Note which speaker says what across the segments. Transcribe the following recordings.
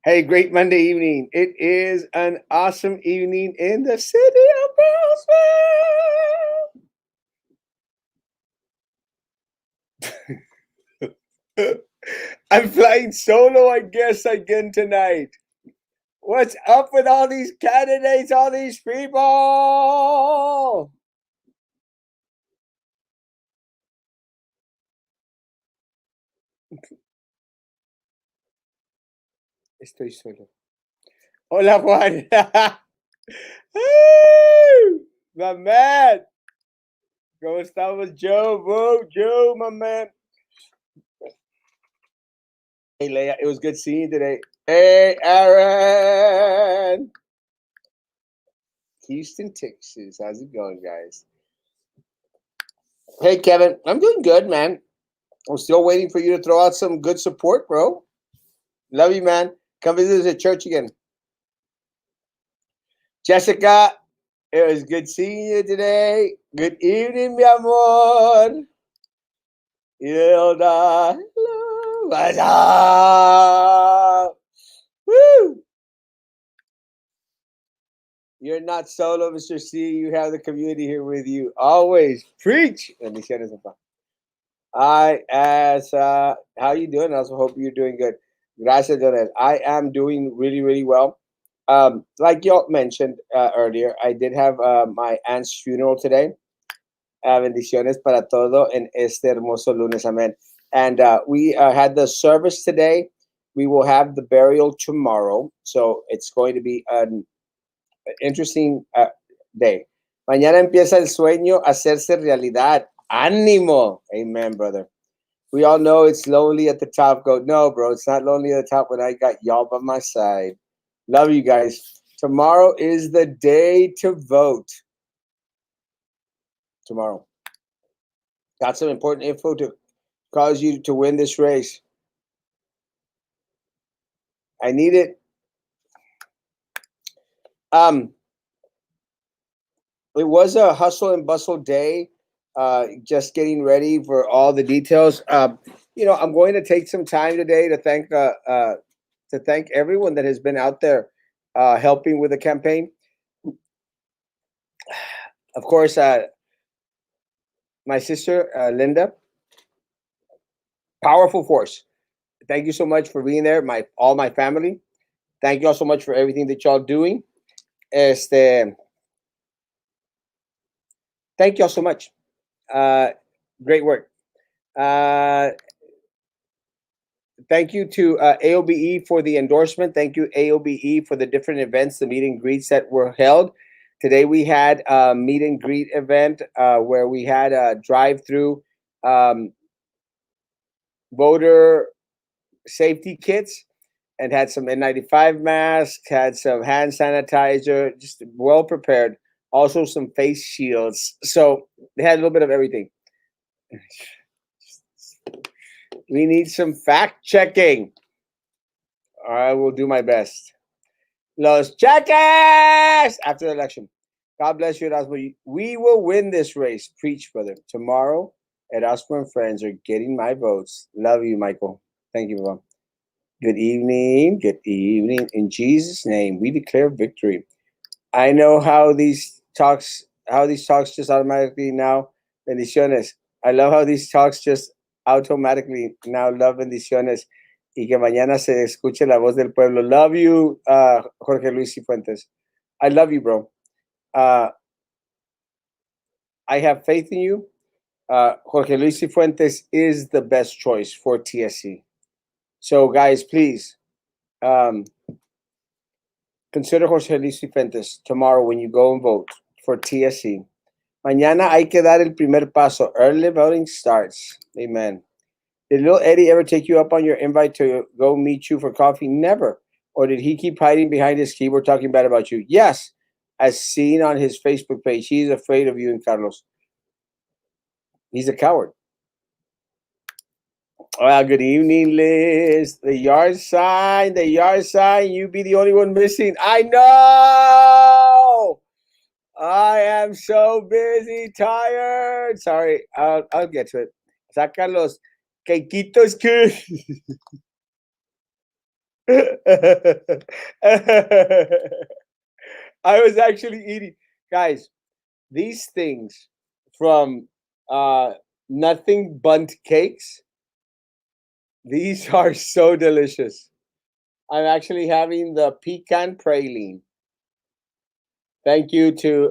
Speaker 1: Hey, great Monday evening. It is an awesome evening in the city of Brownsville. I'm flying solo, I guess, again tonight. What's up with all these candidates, all these people? Estoy solo. Hola, Juan. Woo! My man. ¿Cómo estamos, Joe? Whoa, Joe, my man. Hey, Leia, it was good seeing you today. Hey, Aaron. Houston, Texas. How's it going, guys? Hey, Kevin. I'm doing good, man. I'm still waiting for you to throw out some good support, bro. Love you, man. Come visit us at church again. Jessica, it was good seeing you today. Good evening, mi amor. Hilda, hello. What's up? Woo! You're not solo, Mr. C. You have the community here with you. Always preach. Bendiciones, papá. How you doing? I also hope you're doing good. Gracias, Donel. I am doing really, really well. Like y'all mentioned earlier, I did have my aunt's funeral today. Bendiciones para todo en este hermoso lunes. Amen. And we had the service today. We will have the burial tomorrow. So it's going to be an interesting day. Mañana empieza el sueño a hacerse realidad. Ánimo. Amen, brother. We all know it's lonely at the top. Go, no, bro, it's not lonely at the top when I got y'all by my side. Love you guys. Tomorrow is the day to vote. Tomorrow. Got some important info to cause you to win this race. I need it. It was a hustle and bustle day. Just getting ready for all the details. I'm going to take some time today to thank everyone that has been out there helping with the campaign. Of course, my sister Linda, powerful force. Thank you so much for being there. All my family. Thank you all so much for everything that y'all doing. Thank you all so much. Great work. Thank you to AOBE for the endorsement. Thank you, AOBE, for the different events, the meet and greets that were held. Today we had a meet and greet event where we had a drive-through voter safety kits and had some N95 masks, had some hand sanitizer, just well prepared. Also some face shields. So they had a little bit of everything. We need some fact checking. I will do my best. Los checkers after the election. God bless you, Erasmo. We will win this race. Preach, brother. Tomorrow, Erasmo and friends are getting my votes. Love you, Michael. Thank you, Mom. Good evening. Good evening. In Jesus' name, we declare victory. I know how these talks just automatically now. Bendiciones. I love how these talks just automatically now love bendiciones. Y que mañana se escuche la voz del pueblo. Love you, Jorge Luis Cifuentes. I love you, bro. I have faith in you. Jorge Luis Cifuentes is the best choice for TSC. So, guys, please consider Jorge Luis Cifuentes tomorrow when you go and vote for TSC. Mañana hay que dar el primer paso. Early voting starts. Amen. Did little Eddie ever take you up on your invite to go meet you for coffee? Never. Or did he keep hiding behind his keyboard talking bad about you? Yes. As seen on his Facebook page, he's afraid of you and Carlos. He's a coward. Well, good evening, Liz. The yard sign. You be the only one missing. I know. I am so busy, tired. Sorry, I'll get to it. Saca los quequitos que. I was actually eating, guys. These things from uh, Nothing Bunt Cakes. These are so delicious. I'm actually having the pecan praline. Thank you to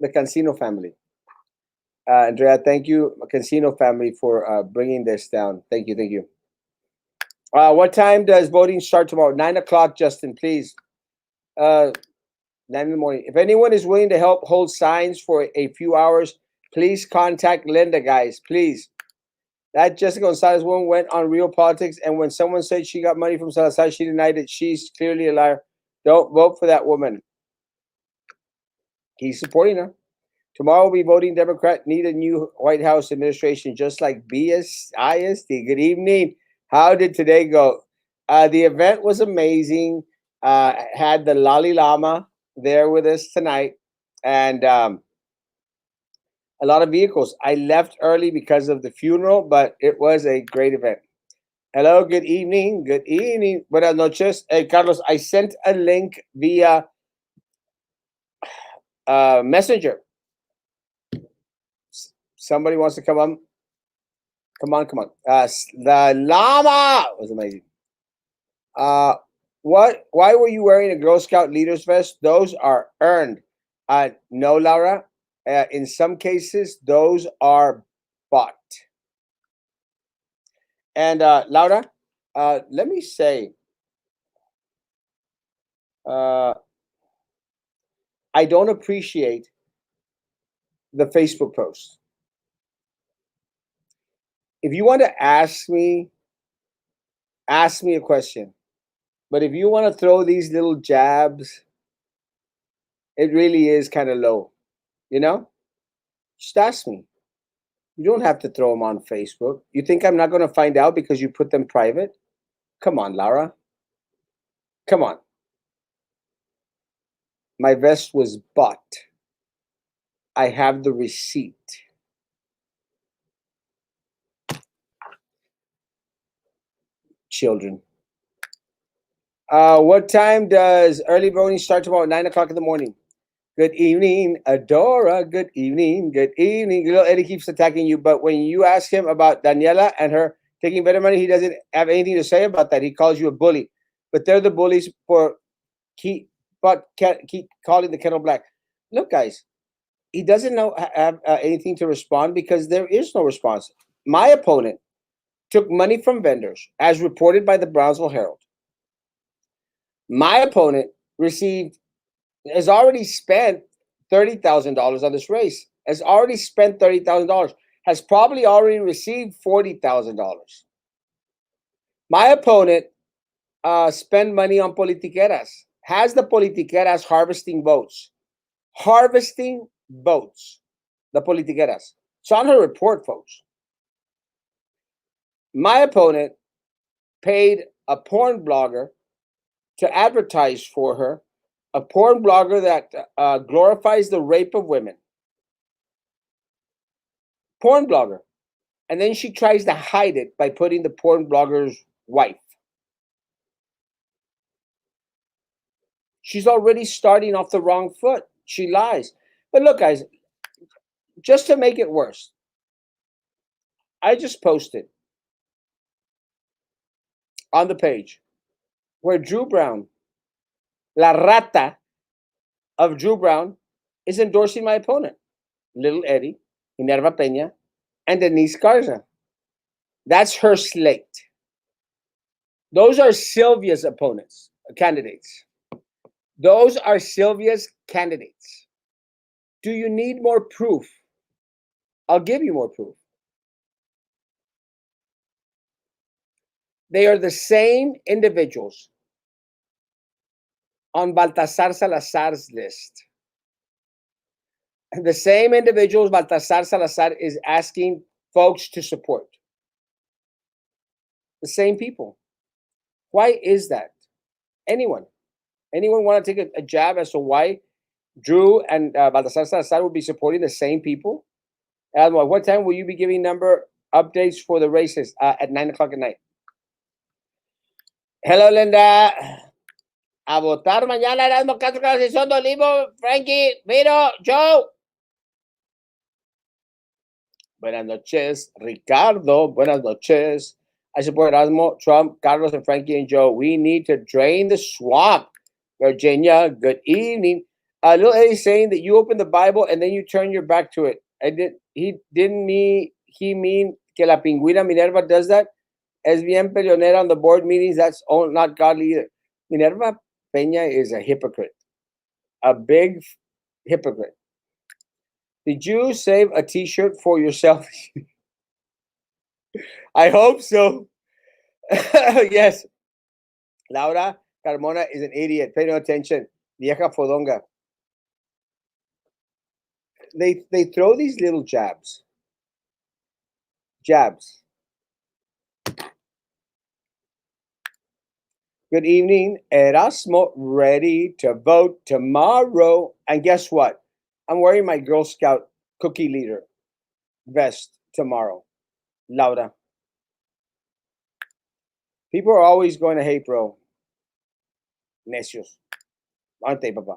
Speaker 1: the Cancino family. Andrea, thank you, Cancino family, for bringing this down. Thank you, thank you. What time does voting start tomorrow? 9 o'clock, Justin, please. 9 in the morning. If anyone is willing to help hold signs for a few hours, please contact Linda, guys. Please. That Jessica Gonzalez woman went on Real Politics, and when someone said she got money from Salazar, she denied it. She's clearly a liar. Don't vote for that woman. He's supporting her. Tomorrow we'll be voting Democrat. Need a new White House administration, just like BSISD. Good evening. How did today go? The event was amazing. Had the Lali Lama there with us tonight, and a lot of vehicles. I left early because of the funeral, but it was a great event. Hello, good evening. Good evening. Buenas noches. Hey, Carlos, I sent a link via Messenger. Somebody wants to come on. Come on, come on. The llama was amazing. Uh, what? Why were you wearing a Girl Scout leader's vest? Those are earned. No, Laura. In some cases, those are bought. And Laura, let me say, uh, I don't appreciate the Facebook post. If you want to ask me a question. But if you want to throw these little jabs, it really is kind of low. You know, just ask me. You don't have to throw them on Facebook. You think I'm not going to find out because you put them private? Come on, Laura. Come on. My vest was bought. I have the receipt. Children. What time does early voting start tomorrow? 9 o'clock in the morning. Good evening, Adora. Good evening. Good evening. Little Eddie keeps attacking you, but when you ask him about Daniela and her taking better money, he doesn't have anything to say about that. He calls you a bully. But they're the bullies for keep calling the kettle black. Look, guys, he doesn't know have anything to respond because there is no response. My opponent took money from vendors, as reported by the Brownsville Herald. My opponent received has already spent $30,000 on this race. Has already spent $30,000. Has probably already received $40,000. My opponent spend money on politiqueras. Has the politiqueras harvesting votes? Harvesting votes. The politiqueras. It's on her report, folks. My opponent paid a porn blogger to advertise for her, a porn blogger that glorifies the rape of women. Porn blogger. And then she tries to hide it by putting the porn blogger's wife. She's already starting off the wrong foot. She lies. But look, guys, just to make it worse, I just posted on the page where Drew Brown, La Rata of Drew Brown, is endorsing my opponent, Little Eddie, Minerva Peña, and Denise Garza. That's her slate. Those are Sylvia's opponents, candidates. Those are Sylvia's candidates. Do you need more proof? I'll give you more proof. They are the same individuals on Baltasar Salazar's list. The same individuals Baltasar Salazar is asking folks to support. The same people. Why is that? Anyone? Anyone want to take a jab as to why Drew and Baltasar Salazar will be supporting the same people? What time will you be giving number updates for the races at 9 o'clock at night? Hello, Linda. A votar mañana, Erasmo Castro, Clasición de Olivo, Frankie, Miro, Joe. Buenas noches, Ricardo. Buenas noches. I support Erasmo, Trump, Carlos, and Frankie and Joe. We need to drain the swamp. Virginia, good evening. Little Eddie's saying that you open the Bible and then you turn your back to it. He didn't mean he mean que la pingüina Minerva does that? Es bien peleonera on the board meetings. That's not godly either. Minerva Peña is a hypocrite, a big hypocrite. Did you save a T-shirt for yourself? I hope so. Yes. Laura Carmona is an idiot. Pay no attention. Vieja fodonga. They throw these little jabs. Jabs. Good evening, Erasmo. Ready to vote tomorrow. And guess what? I'm wearing my Girl Scout cookie leader vest tomorrow. Laura. People are always going to hate, bro. Necios. Aren't they, Papa?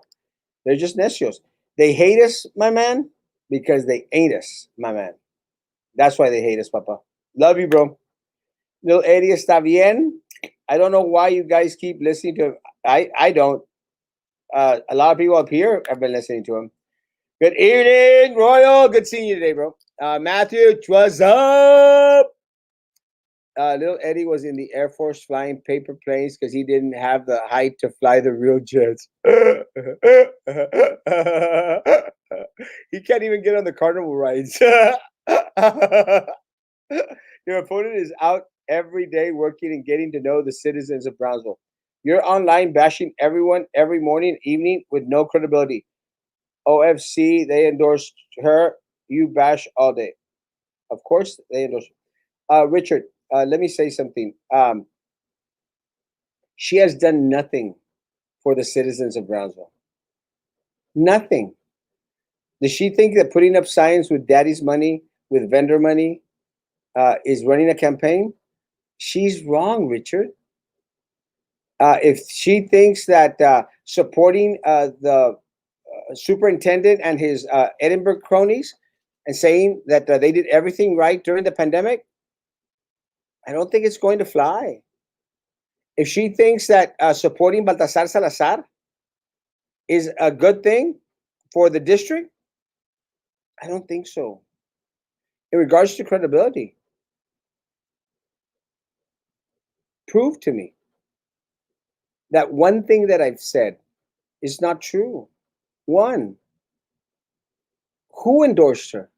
Speaker 1: They're just necios. They hate us, my man, because they ain't us, my man. That's why they hate us, Papa. Love you, bro. Little Eddie está bien. I don't know why you guys keep listening to him. I don't. A lot of people up here have been listening to him. Good evening, Royal. Good seeing you today, bro. Matthew, what's up? Little Eddie was in the Air Force flying paper planes because he didn't have the height to fly the real jets. He can't even get on the carnival rides. Your opponent is out every day working and getting to know the citizens of Brownsville. You're online bashing everyone every morning, evening with no credibility. OFC, they endorsed her. You bash all day. Of course, they endorse. Richard, let me say something. She has done nothing for the citizens of Brownsville. Nothing. Does she think that putting up signs with daddy's money, with vendor money, is running a campaign? She's wrong, Richard. If she thinks that supporting the superintendent and his Edinburgh cronies and saying that they did everything right during the pandemic, I don't think it's going to fly. If she thinks that supporting Baltasar Salazar is a good thing for the district, I don't think so. In regards to credibility, prove to me that one thing that I've said is not true. One, who endorsed her?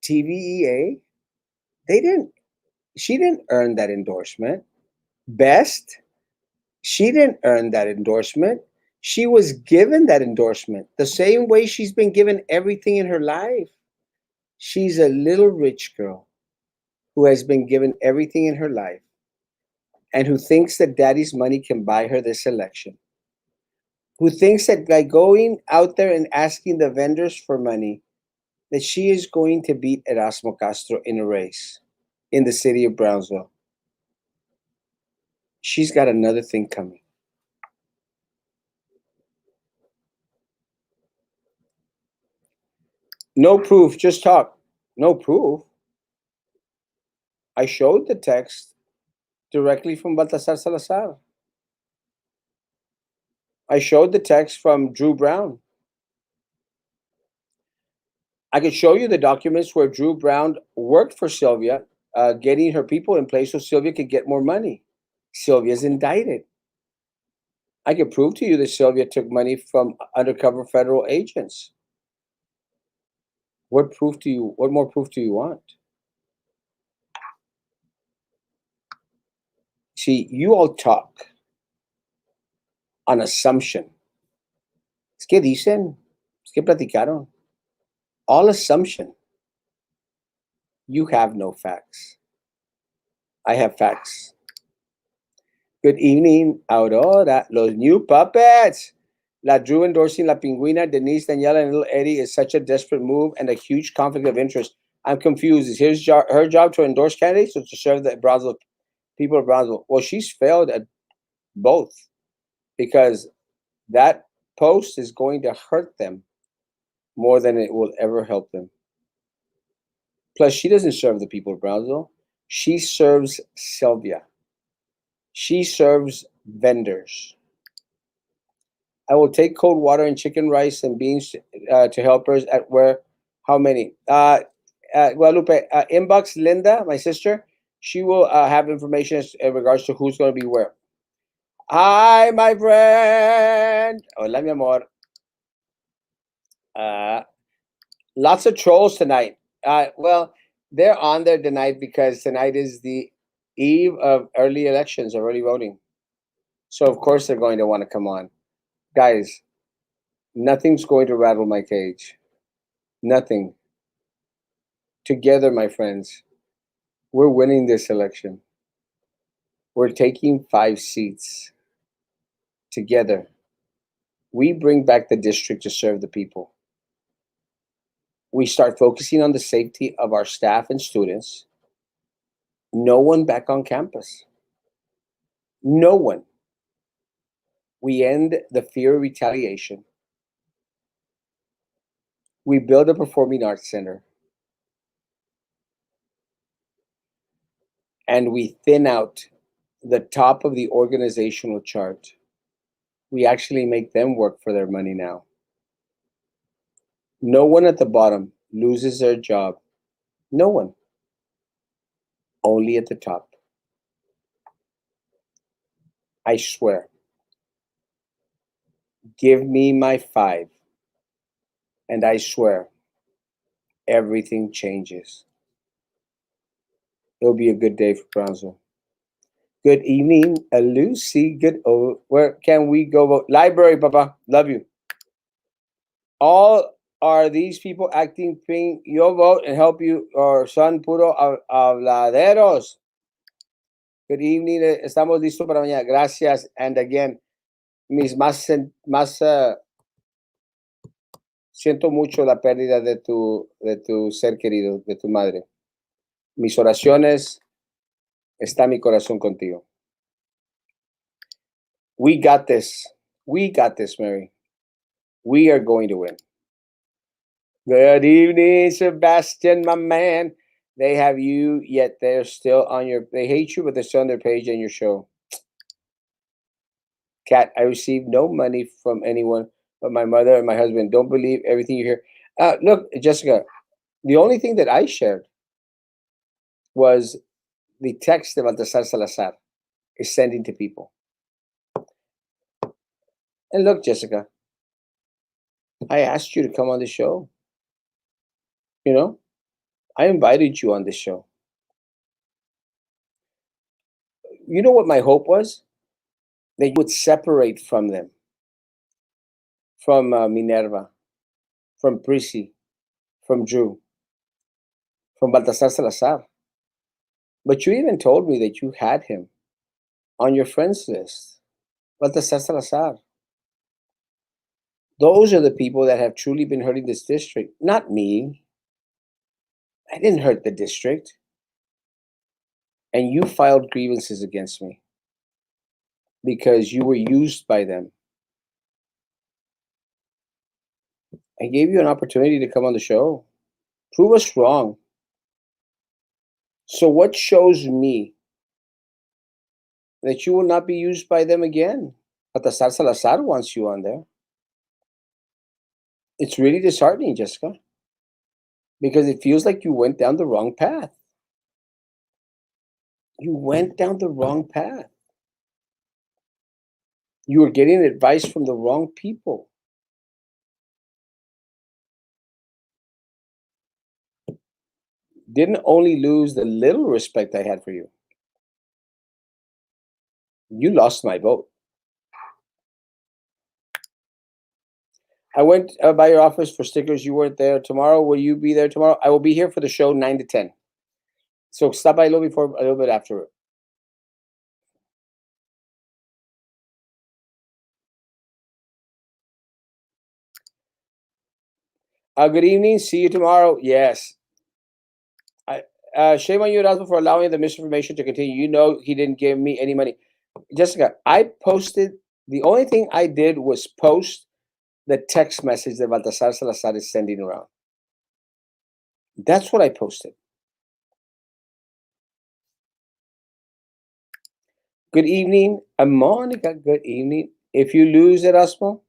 Speaker 1: TVEA? They didn't. She didn't earn that endorsement. Best? She didn't earn that endorsement. She was given that endorsement the same way she's been given everything in her life. She's a little rich girl who has been given everything in her life and who thinks that daddy's money can buy her this election. Who thinks that by going out there and asking the vendors for money, that she is going to beat Erasmo Castro in a race in the city of Brownsville. She's got another thing coming. No proof, just talk. No proof. I showed the text directly from Baltasar Salazar. I showed the text from Drew Brown. I could show you the documents where Drew Brown worked for Sylvia, getting her people in place so Sylvia could get more money. Sylvia's indicted. I could prove to you that Sylvia took money from undercover federal agents. What proof do you? What more proof do you want? See, you all talk on assumption. Es que dicen, es que platicaron. All assumption. You have no facts. I have facts. Good evening, Aurora. Los new puppets. La Drew endorsing La Pingüina, Denise, Daniela, and Little Eddie is such a desperate move and a huge conflict of interest. I'm confused. Is her job to endorse candidates or to serve the Brownsville people of Brownsville. Well, she's failed at both because that post is going to hurt them more than it will ever help them. Plus, she doesn't serve the people of Brownsville. She serves Sylvia. She serves vendors. I will take cold water and chicken rice and beans to helpers at where? How many? Guadalupe, inbox Linda, my sister. She will have information in regards to who's going to be where. Hi, my friend. Hola, mi amor. Uh, Lots of trolls tonight. Well, they're on there tonight because tonight is the eve of early elections or early voting. So, of course, they're going to want to come on. Guys, nothing's going to rattle my cage. Nothing. Together, my friends, we're winning this election. We're taking 5 seats. Together, we bring back the district to serve the people. We start focusing on the safety of our staff and students. No one back on campus. No one. We end the fear of retaliation. We build a performing arts center. And we thin out the top of the organizational chart. We actually make them work for their money now. No one at the bottom loses their job. No one. Only at the top. I swear. Give me my 5, and I swear everything changes. It'll be a good day for Brownsville. Good evening, Lucy. Good. Oh, where can we go vote? Library, Papa. Love you. All are these people acting ping your vote and help you or son puro habladeros. Good evening. Estamos listos para mañana. Gracias. And again, mis más siento mucho la pérdida de tu ser querido, de tu madre. Mis oraciones, está mi corazón contigo. We got this. We got this, Mary. We are going to win. Good evening, Sebastian, my man. They have you, yet they're still on your. They hate you, but they're still on their page and your show. Kat, I received no money from anyone but my mother and my husband. Don't believe everything you hear. Look, Jessica, the only thing that I shared was the text that Baltasar Salazar is sending to people. And look, Jessica, I asked you to come on the show. You know, I invited you on the show. You know what my hope was? That you would separate from them, from Minerva, from Prissy, from Drew, from Baltasar Salazar. But you even told me that you had him on your friends list. Baltasar Salazar. Those are the people that have truly been hurting this district, not me. I didn't hurt the district. And you filed grievances against me because you were used by them. I gave you an opportunity to come on the show. Prove us wrong. So, what shows me that you will not be used by them again? Baltasar Salazar wants you on there. It's really disheartening, Jessica, because it feels like you went down the wrong path. You went down the wrong path. You were getting advice from the wrong people. Didn't only lose the little respect I had for you, you lost my vote. I went by your office for stickers. You weren't there. Tomorrow, will you be there tomorrow? I will be here for the show 9 to 10. So stop by a little before, a little bit after. Good evening. See you tomorrow. Yes. Shame on you, Erasmo, for allowing the misinformation to continue. You know he didn't give me any money. Jessica, I posted, the only thing I did was post the text message that Baltasar Salazar is sending around. That's what I posted. Good evening, Monica. Good evening. If you lose Erasmo,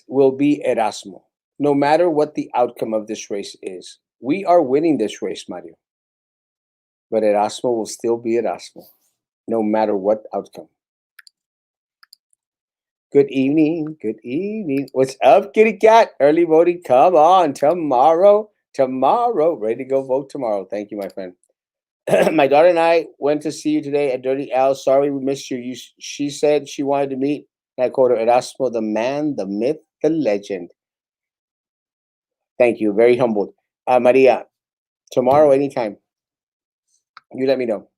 Speaker 1: will be Erasmo, no matter what the outcome of this race is. We are winning this race, Mario. But Erasmo will still be Erasmo, no matter what outcome. Good evening. Good evening. What's up, kitty cat? Early voting. Come on. Tomorrow. Tomorrow. Ready to go vote tomorrow. Thank you, my friend. My daughter and I went to see you today at Dirty Al. Sorry we missed you. She said she wanted to meet. And I called her Erasmo, the man, the myth, the legend. Thank you. Very humbled. Maria, tomorrow, anytime. You let me know.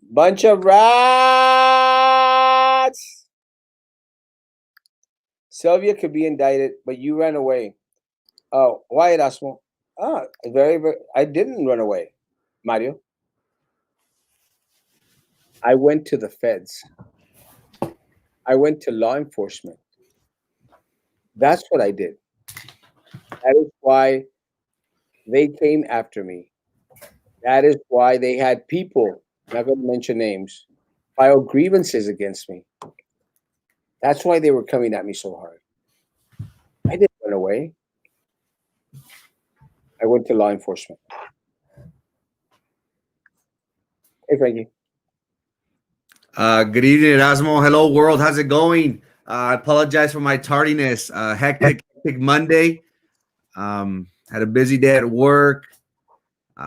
Speaker 1: Bunch of rats. Sylvia could be indicted, but you ran away. Oh, why, Erasmo? Ah, very. I didn't run away, Mario. I went to the feds. I went to law enforcement. That's what I did. That is why they came after me. That is why they had people, I'm not going to mention names, file grievances against me. That's why they were coming at me so hard. I didn't run away. I went to law enforcement. Hey, Frankie.
Speaker 2: Good evening, Erasmo. Hello, world. How's it going? I apologize for my tardiness. Hectic Monday. Had a busy day at work.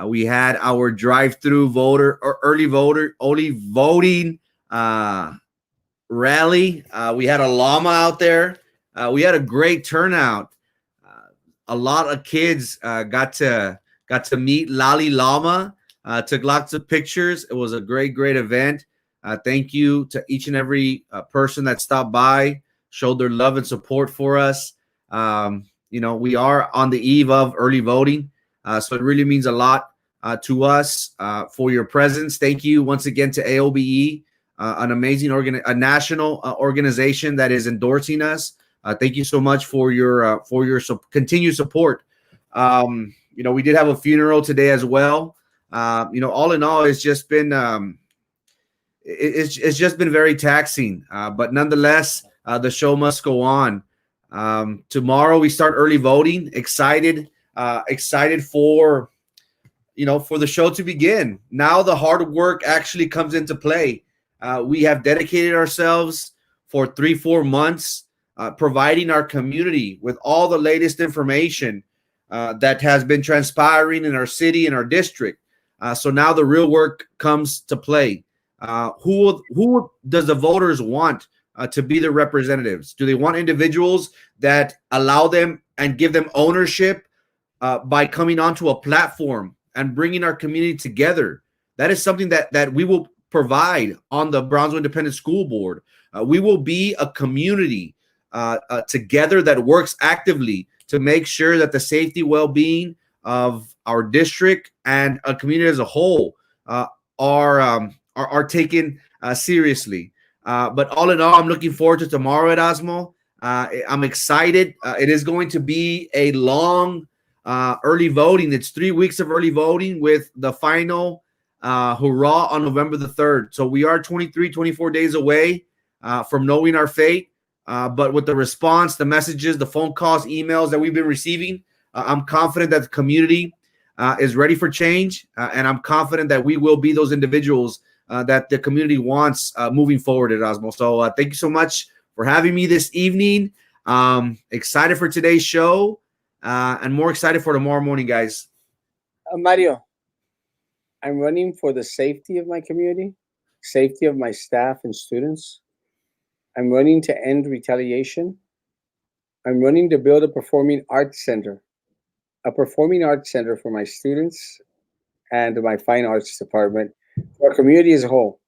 Speaker 2: We had our drive-through voter or early voting rally. We had a llama out there. We had a great turnout. A lot of kids got to meet Lali Llama. Took lots of pictures. It was a great event. Thank you to each and every person that stopped by, showed their love and support for us. We are on the eve of early voting, so it really means a lot to us for your presence. Thank you once again to AOBE, an amazing a national organization that is endorsing us. Thank you so much for your continued support. We did have a funeral today as well. All in all, it's just been it's just been very taxing. But nonetheless, the show must go on. Tomorrow we start early voting. Excited for for the show to begin. Now the hard work actually comes into play. We have dedicated ourselves for 3-4 months, providing our community with all the latest information that has been transpiring in our city and our district. So now the real work comes to play. Who does the voters want to be their representatives? Do they want individuals that allow them and give them ownership by coming onto a platform and bringing our community together? That is something that we will provide on the Brownsville Independent School Board. We will be a community together that works actively to make sure that the safety, well-being of our district and a community as a whole are taken seriously. But all in all, I'm looking forward to tomorrow, Erasmo. I'm excited. It is going to be a long early voting. It's 3 weeks of early voting with the final hurrah on November the 3rd. So we are 24 days away from knowing our fate. But with the response, the messages, the phone calls, emails that we've been receiving, I'm confident that the community is ready for change. And I'm confident that we will be those individuals that the community wants moving forward, Erasmo. So thank you so much for having me this evening. Excited for today's show and more excited for tomorrow morning, guys.
Speaker 1: Mario, I'm running for the safety of my community, safety of my staff and students. I'm running to end retaliation. I'm running to build a performing arts center for my students and my fine arts department, for our community as a whole.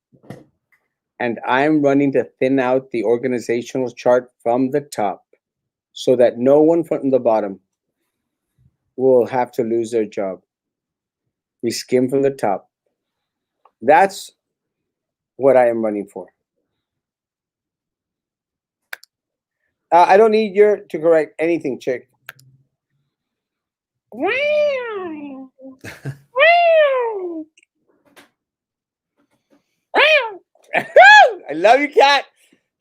Speaker 1: And I'm running to thin out the organizational chart from the top so that no one from the bottom will have to lose their job. We skim from the top. That's what I am running for. I don't need you to correct anything, chick. I love you, cat.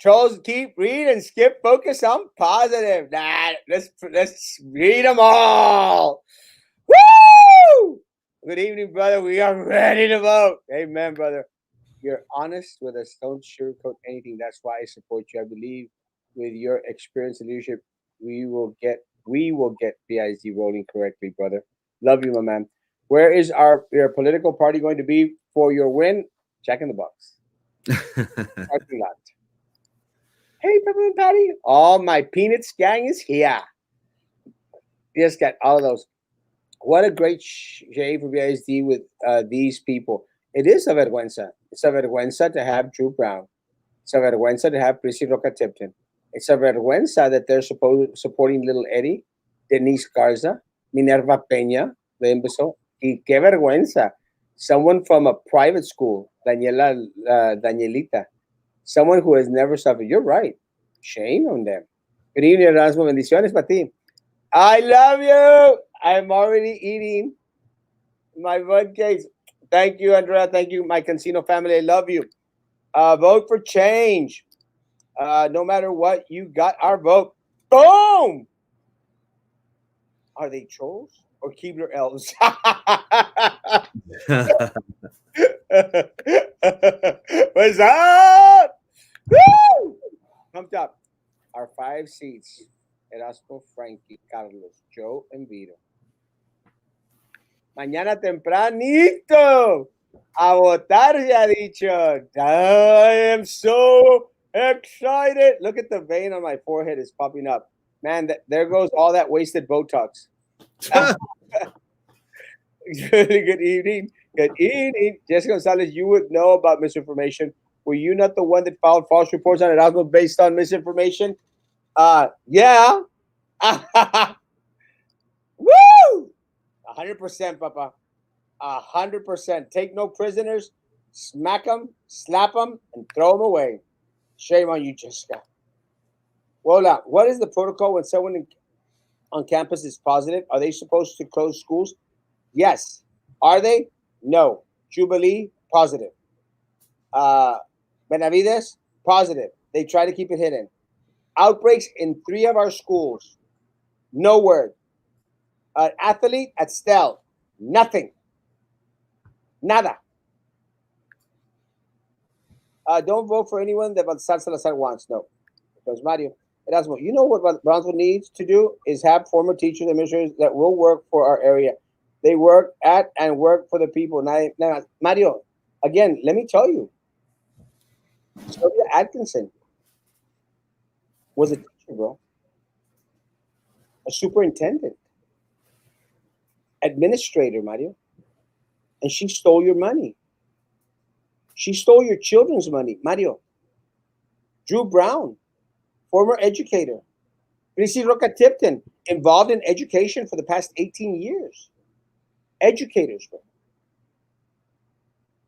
Speaker 1: Trolls, keep, read, and skip. Focus on positive. Nah, let's read them all. Woo! Good evening, brother. We are ready to vote. Amen, brother. You're honest with us. Don't sugarcoat anything. That's why I support you. I believe with your experience and leadership, we will get BIZ rolling correctly, brother. Love you, my man. Where is your political party going to be for your win? Check in the box. Parking lot. Hey, Pepper and Patty. All my Peanuts gang is here. Yes, got all of those. What a great shave for BISD with these people. It is a vergüenza. It's a vergüenza to have Drew Brown. It's a vergüenza to have Prissy Roca Tipton. It's a vergüenza that they're supporting Little Eddie, Denise Garza, Minerva Peña, de empezó. Y qué vergüenza. Someone from a private school, Danielita, someone who has never suffered. You're right. Shame on them. Good evening, Erasmo. Bendiciones para ti. I love you. I'm already eating my bud cakes. Thank you, Andrea. Thank you, my Cancino family. I love you. Vote for change. No matter what, you got our vote. Boom! Are they trolls or Keebler elves? What's up? Woo! Pumped up. Our 5 seats. Erasmo, Frankie, Carlos, Joe, and Vito. Mañana tempranito. A votar, se ha dicho. I am so excited. Look at the vein on my forehead is popping up. Man, there goes all that wasted Botox. Good evening. Good evening. Jessica Gonzalez, you would know about misinformation. Were you not the one that filed false reports on Erasmo based on misinformation? Yeah. Woo! 100%, Papa. 100%. Take no prisoners, smack them, slap them, and throw them away. Shame on you, Jessica. Well, what is the protocol when someone on campus is positive? Are they supposed to close schools? Yes. Are they? No. Jubilee, positive. Uh, Benavides, positive. They try to keep it hidden. Outbreaks in 3 of our schools. No word. Athlete at Stell. Nothing. Nada. Don't vote for anyone that Balsar Salazar wants. No. Because Mario. Erasmo, you know what Brownsville needs to do is have former teachers and administrators that will work for our area. They work at and work for the people. Now, Mario, again, let me tell you, Sylvia Atkinson was a teacher, bro, a superintendent, administrator, Mario, and she stole your money. She stole your children's money, Mario. Drew Brown, former educator. Prissy Roca Tipton, involved in education for the past 18 years. Educators, bro.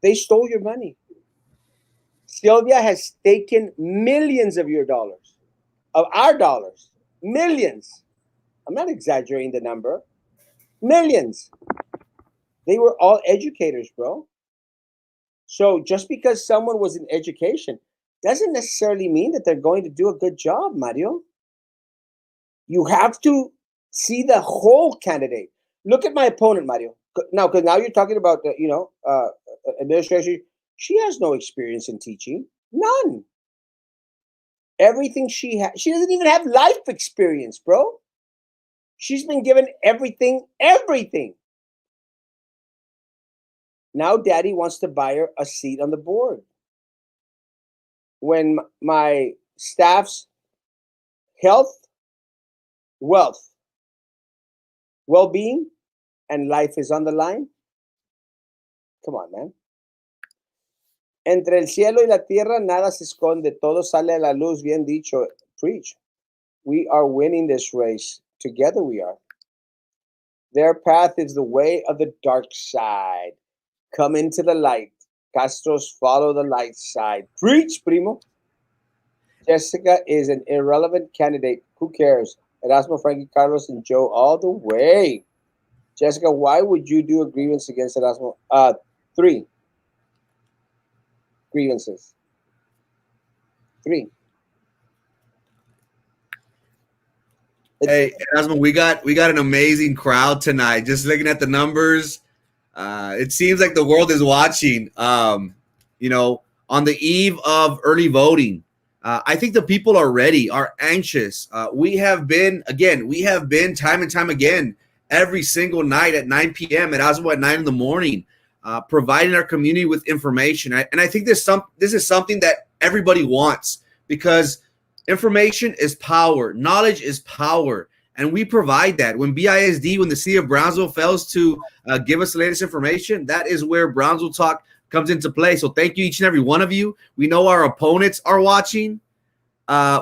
Speaker 1: They stole your money. Sylvia has taken millions of your dollars, of our dollars, millions. I'm not exaggerating the number. Millions. They were all educators, bro. So just because someone was in education doesn't necessarily mean that they're going to do a good job, Mario. You have to see the whole candidate. Look at my opponent, Mario. Now, because now you're talking about the, administration. She has no experience in teaching. None. Everything she doesn't even have life experience, bro. She's been given everything, everything. Now daddy wants to buy her a seat on the board. When my staff's health, wealth, well-being, and life is on the line, come on, man. Entre el cielo y la tierra nada se esconde, todo sale a la luz, bien dicho, preach. We are winning this race. Together we are. Their path is the way of the dark side. Come into the light. Castros follow the light side. Preach, primo. Jessica is an irrelevant candidate. Who cares? Erasmo, Frankie, Carlos, and Joe all the way. Jessica, why would you do a grievance against Erasmo? Three grievances. Three.
Speaker 2: Hey, Erasmo, we got an amazing crowd tonight. Just looking at the numbers, it seems like the world is watching. On the eve of early voting, I think the people are ready, are anxious. We have been time and time again, every single night at 9 p.m. at Erasmo at 9 in the morning, providing our community with information. And I think this is something that everybody wants because information is power. Knowledge is power. And we provide that. When BISD, when the city of Brownsville fails to give us the latest information, that is where Brownsville Talk comes into play. So thank you, each and every one of you. We know our opponents are watching.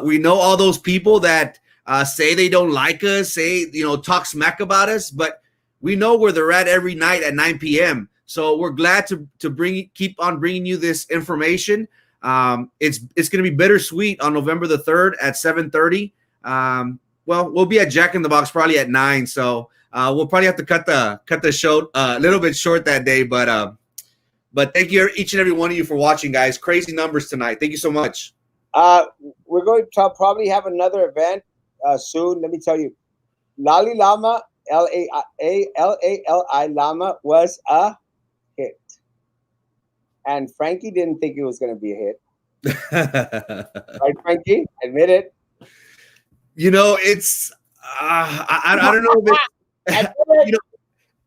Speaker 2: We know all those people that say they don't like us, talk smack about us, but we know where they're at every night at 9 p.m. So we're glad to keep on bringing you this information. It's going to be bittersweet on November the 3rd at 7:30. We'll be at Jack in the Box probably at 9. So we'll probably have to cut the show a little bit short that day. But thank you, each and every one of you, for watching, guys. Crazy numbers tonight. Thank you so much.
Speaker 1: We're going to probably have another event soon. Let me tell you, Lali Lama, Lali Lama was a hit. And Frankie didn't think it was going to be a hit. Right, Frankie? Admit it.
Speaker 2: It's I don't know if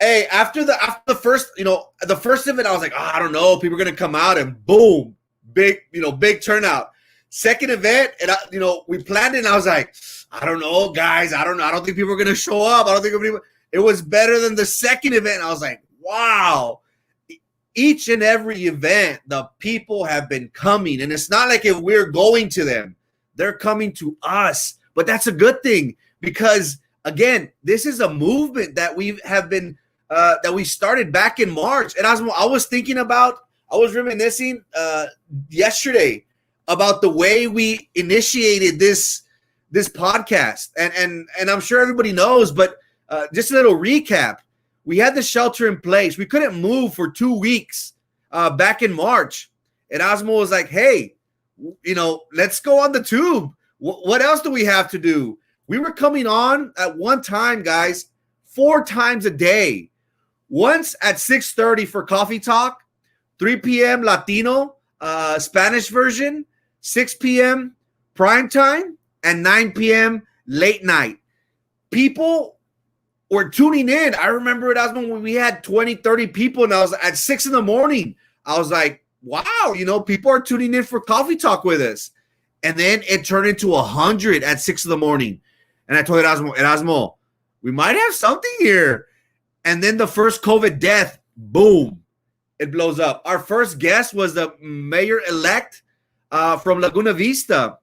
Speaker 2: hey, after the first event, I was like, I don't know, people are gonna come out, and boom, big turnout. Second event, and we planned it, and I was like, I don't know, guys, I don't know, I don't think people are gonna show up. I don't think it was better than the second event. I was like, wow. Each and every event, the people have been coming, and it's not like if we're going to them, they're coming to us. But that's a good thing because, again, this is a movement that that we started back in March. And I was reminiscing yesterday about the way we initiated this podcast, and I'm sure everybody knows, but just a little recap. We had the shelter in place. We couldn't move for 2 weeks back in March. And Erasmo was like, hey, let's go on the tube. What else do we have to do? We were coming on at one time, guys, 4 times a day. Once at 6:30 for Coffee Talk, 3 p.m. Latino, Spanish version, 6 p.m. prime time, and 9 p.m. late night. People were tuning in. I remember it as when we had 20, 30 people, and I was at 6 in the morning. I was like, wow, people are tuning in for Coffee Talk with us. And then it turned into 100 at 6 in the morning. And I told Erasmo, we might have something here. And then the first COVID death, boom, it blows up. Our first guest was the mayor-elect from Laguna Vista.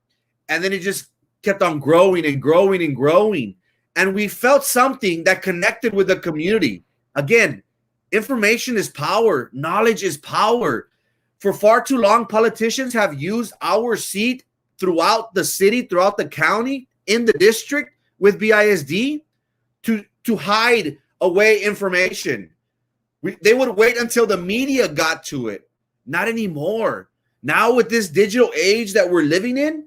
Speaker 2: And then it just kept on growing and growing and growing. And we felt something that connected with the community. Again, information is power. Knowledge is power. For far too long, politicians have used our seat throughout the city, throughout the county, in the district with BISD to hide away information. They would wait until the media got to it. Not anymore. Now with this digital age that we're living in,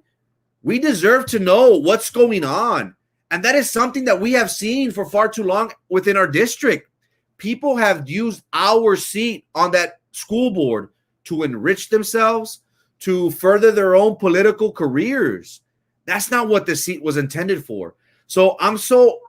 Speaker 2: we deserve to know what's going on. And that is something that we have seen for far too long within our district. People have used our seat on that school board to enrich themselves, to further their own political careers. That's not what the seat was intended for. So I'm so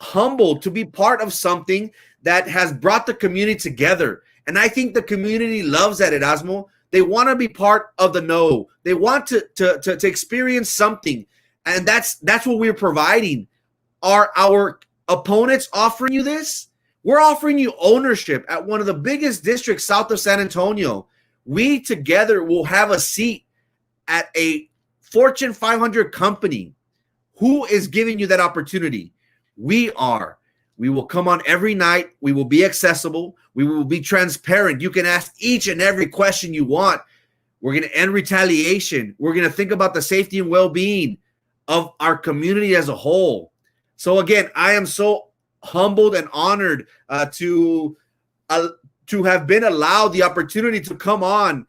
Speaker 2: humbled to be part of something that has brought the community together. And I think the community loves that, Erasmo. They want to be part of the know. They want to experience something. And that's what we're providing. Are our opponents offering you this? We're offering you ownership at one of the biggest districts south of San Antonio. We together will have a seat at a Fortune 500 company. Who is giving you that opportunity? We are. We will come on every night. We will be accessible. We will be transparent. You can ask each and every question you want. We're going to end retaliation. We're going to think about the safety and well-being of our community as a whole. So again, I am so humbled and honored to have been allowed the opportunity to come on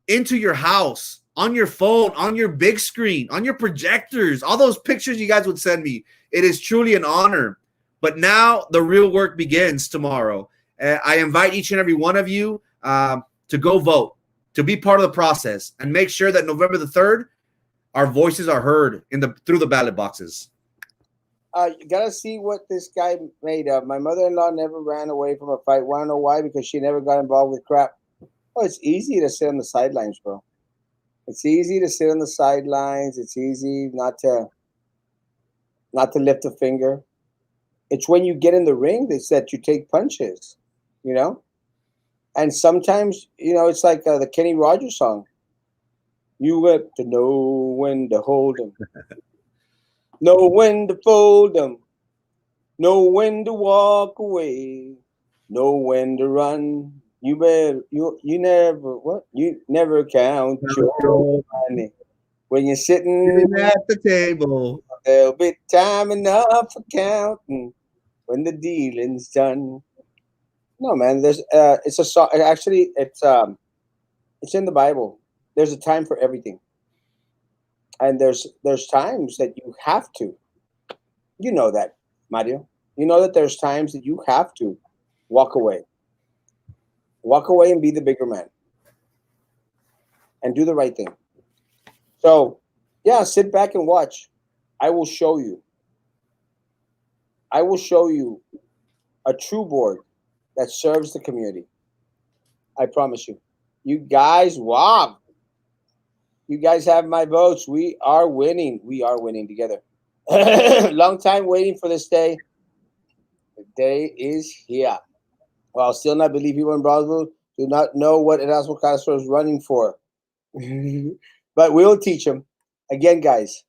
Speaker 2: into your house, on your phone, on your big screen, on your projectors, all those pictures you guys would send me. It is truly an honor. But now the real work begins tomorrow. I invite each and every one of you to go vote, to be part of the process, and make sure that November the 3rd, our voices are heard through the ballot boxes.
Speaker 1: You gotta see what this guy made of. My mother-in-law never ran away from a fight. Wanna know why? Because she never got involved with crap. Oh, it's easy to sit on the sidelines, bro. It's easy to sit on the sidelines. It's easy not to lift a finger. It's when you get in the ring that you take punches, you know? And sometimes, it's like the Kenny Rogers song. You have to know when to hold 'em, know when to fold 'em, know when to walk away, know when to run. You never count your money. When you're sitting
Speaker 2: at the table,
Speaker 1: there'll be time enough for counting when the dealing's done. No, man, it's a song. Actually, it's in the Bible. There's a time for everything, and there's times that you have to. You know that, Mario. You know that there's times that you have to walk away. Walk away and be the bigger man, and do the right thing. So, yeah, sit back and watch. I will show you. I will show you a true board that serves the community. I promise you. You guys, wow. You guys have my votes. We are winning. We are winning together. Long time waiting for this day. The day is here. While still not believe people in Brownsville do not know what Erasmo Castro is running for. But we'll teach them. Again, guys,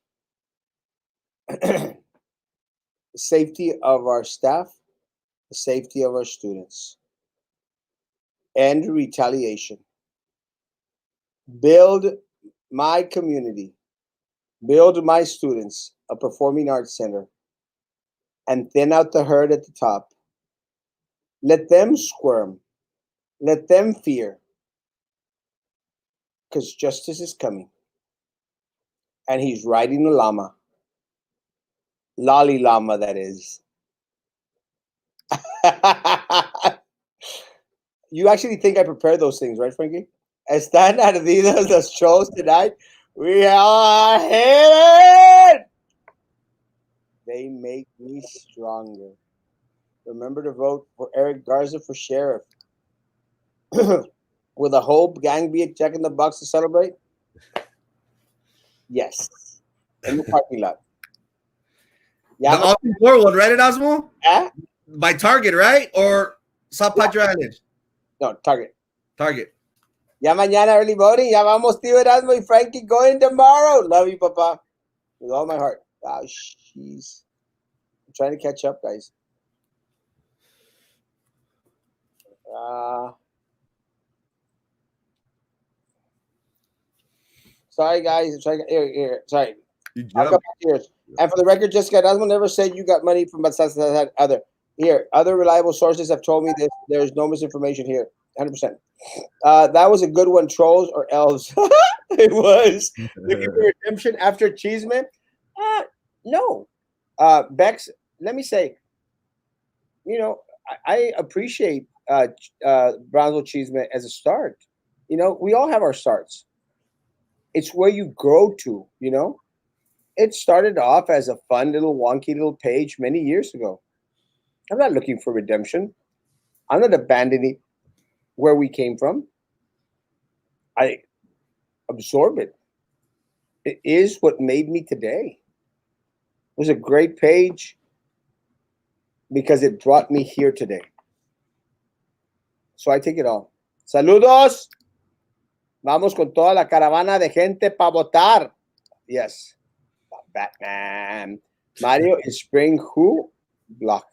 Speaker 1: the safety of our staff, the safety of our students, and retaliation. Build my community, build my students a performing arts center, and thin out the herd at the top. Let them squirm. Let them fear. Because justice is coming. And he's riding a llama. Lolly llama, that is. You actually think I prepared those things, right, Frankie? Están ardidos los shows tonight. We are here. They make me stronger. Remember to vote for Eric Garza for sheriff. Will the whole gang be checking the box to celebrate? Yes. In the parking lot.
Speaker 2: Yeah, the Austin War one, right, Erasmo?
Speaker 1: Yeah?
Speaker 2: By Target, right? Or South Padre Island?
Speaker 1: No, Target.
Speaker 2: Target.
Speaker 1: Ya mañana early voting. Ya vamos, tío Erasmo y Frankie going tomorrow. Love you, Papa. With all my heart. Oh, jeez. I'm trying to catch up, guys. Sorry, guys. Here. Sorry. I'll come back to yours. And for the record, Jessica Erasmo never said you got money from other. Here, other reliable sources have told me this. There is no misinformation here. 100%. That was a good one, trolls or elves. It was. Looking for redemption after Cheeseman? No. Bex, let me say, I appreciate Brownsville Cheeseman as a start. We all have our starts. It's where you grow to, It started off as a fun little wonky little page many years ago. I'm not looking for redemption. I'm not abandoning where we came from. I absorb it. It is what made me today. It was a great page because it brought me here today. So I take it all. Saludos. Vamos con toda la caravana de gente para votar. Yes. Batman. Mario is spring who? Block.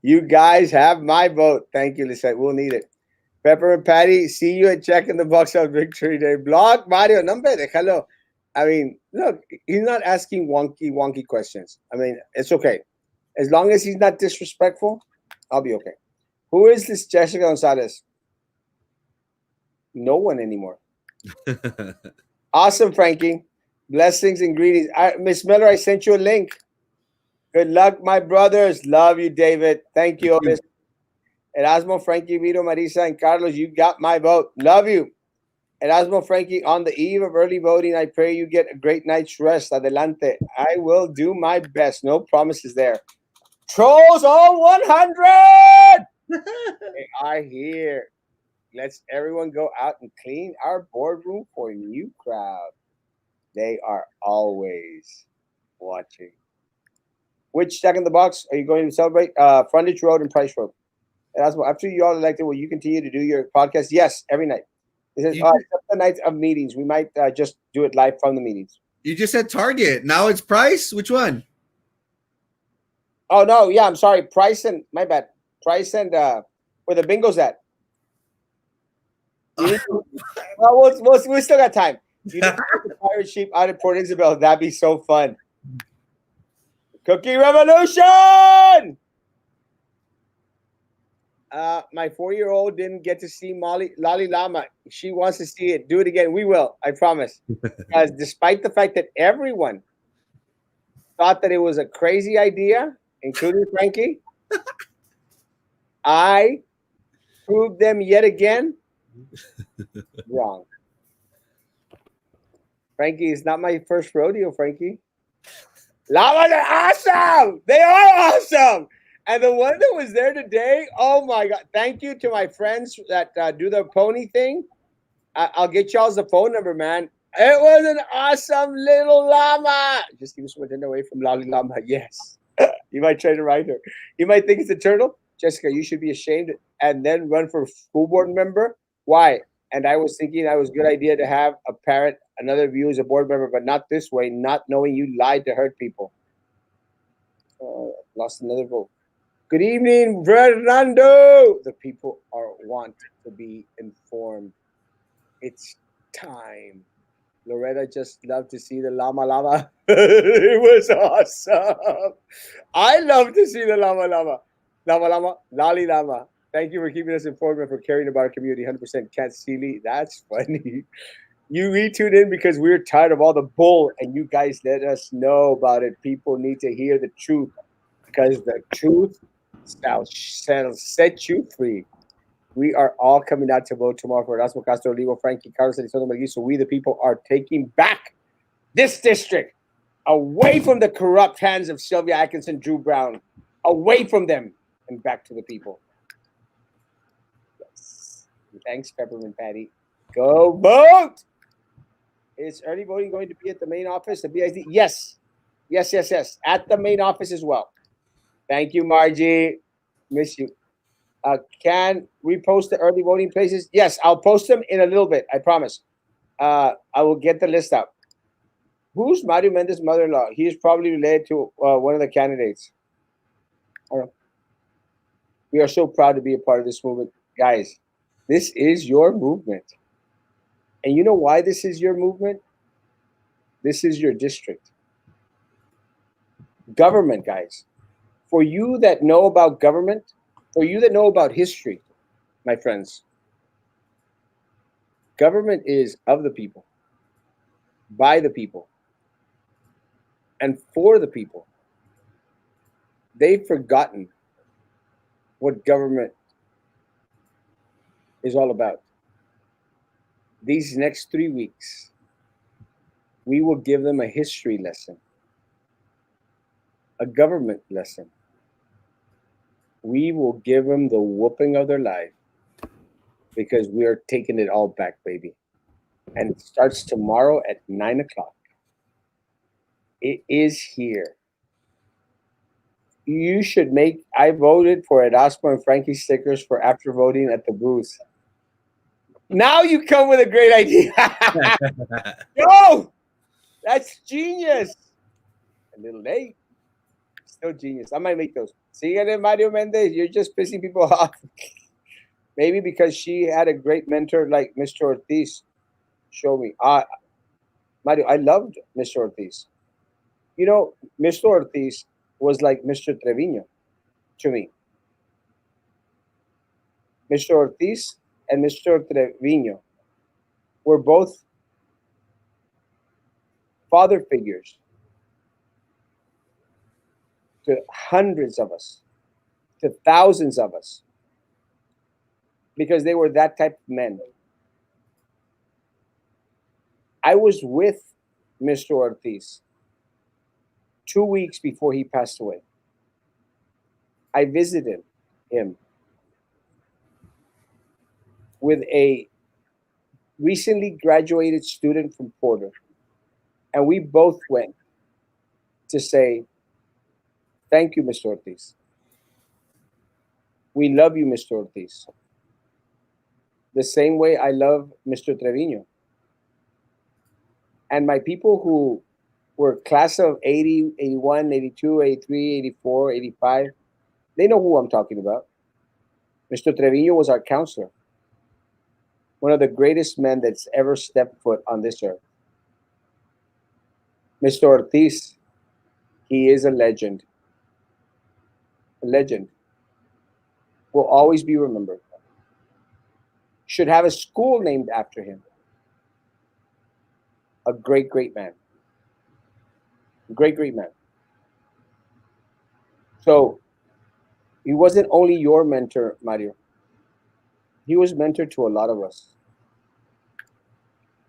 Speaker 1: You guys have my vote. Thank you, Lisette. We'll need it. Pepper and Patty, see you at Check in the Box on Victory Day. Block Mario, number, déjalo. I mean, look, he's not asking wonky questions. I mean, it's okay. As long as he's not disrespectful, I'll be okay. Who is this Jessica Gonzalez? No one anymore. Awesome, Frankie. Blessings and greetings. Miss Miller, I sent you a link. Good luck, my brothers. Love you, David. Thank you, Otis. Erasmo, Frankie, Vito, Marisa, and Carlos, you got my vote. Love you. Erasmo, Frankie, on the eve of early voting, I pray you get a great night's rest. Adelante. I will do my best. No promises there. Trolls all 100! They are here. Let's everyone go out and clean our boardroom for a new crowd. They are always watching. Which Jack in the Box are you going to celebrate? Frontage Road and Price Road. Erasmo, after you all elected, will you continue to do your podcast? Yes, every night. It says, except the nights of meetings. We might just do it live from the meetings.
Speaker 2: You just said Target. Now it's Price? Which one?
Speaker 1: Oh, no. Yeah, I'm sorry. Price and, my bad. Price and where the bingo's at. Well, we still got time. You need to put the pirate sheep out at Port Isabel. That'd be so fun. Cookie Revolution! My 4-year-old didn't get to see Lolly Lama. She wants to see it. Do it again. We will. I promise. Because despite the fact that everyone thought that it was a crazy idea, including Frankie, I proved them yet again wrong. Frankie, it's not my first rodeo, Frankie. Llamas are awesome! They are awesome! And the one that was there today, oh my God. Thank you to my friends that do the pony thing. I'll get y'all's the phone number, man. It was an awesome little llama. Just give us one away from Lolly Llama. Yes. You might try to ride her. You might think it's a turtle. Jessica, you should be ashamed and then run for school board member. Why? And I was thinking it was a good idea to have a parent, another view as a board member, but not this way, not knowing you lied to hurt people. Lost another vote. Good evening, Fernando. The people want to be informed. It's time. Loretta just loved to see the llama. It was awesome. I love to see the llama. Lolly Llama. Thank you for keeping us informed and for caring about our community. 100% Cat Sealy. That's funny. We tuned in because we're tired of all the bull, and you guys let us know about it. People need to hear the truth because the truth shall set you free. We are all coming out to vote tomorrow for Erasmo Castro Olivo, Frankie Carlos, and Elizondo Melguizo. We, the people, are taking back this district away from the corrupt hands of Sylvia Atkinson, Drew Brown, away from them and back to the people. Yes. Thanks, Peppermint Patty. Go vote! Is early voting going to be at the main office, the BID? Yes. At the main office as well. Thank you, Margie. Miss you. Can we post the early voting places? Yes, I'll post them in a little bit. I promise. I will get the list out. Who's Mario Mendes' mother-in-law? He is probably related to one of the candidates. We are so proud to be a part of this movement. Guys, this is your movement. And you know why this is your movement? This is your district. Government, guys. For you that know about government, for you that know about history, my friends, government is of the people, by the people, and for the people. They've forgotten what government is all about. These next 3 weeks, we will give them a history lesson, a government lesson. We will give them the whooping of their life because we are taking it all back, baby. And it starts tomorrow at 9 o'clock. It is here. You should I voted for Erasmo and Frankie stickers for after voting at the booth. Now you come with a great idea. No, that's genius. A little late. Still genius. I might make those. Síguele, Mario Mendez. You're just pissing people off. Maybe because she had a great mentor like Mr. Ortiz. Show me. Mario, I loved Mr. Ortiz. You know, Mr. Ortiz was like Mr. Trevino to me. Mr. Ortiz and Mr. Trevino were both father figures to hundreds of us, to thousands of us, because they were that type of men. I was with Mr. Ortiz 2 weeks before he passed away. I visited him with a recently graduated student from Porter, and we both went to say, "Thank you, Mr. Ortiz. We love you, Mr. Ortiz. The same way I love Mr. Trevino." And my people who were class of 80, 81, 82, 83, 84, 85, they know who I'm talking about. Mr. Trevino was our counselor, one of the greatest men that's ever stepped foot on this earth. Mr. Ortiz, he is a legend. A legend. Will always be remembered. Should have a school named after him. A great, great man. Great, great man. So he wasn't only your mentor, Mario. He was mentor to a lot of us.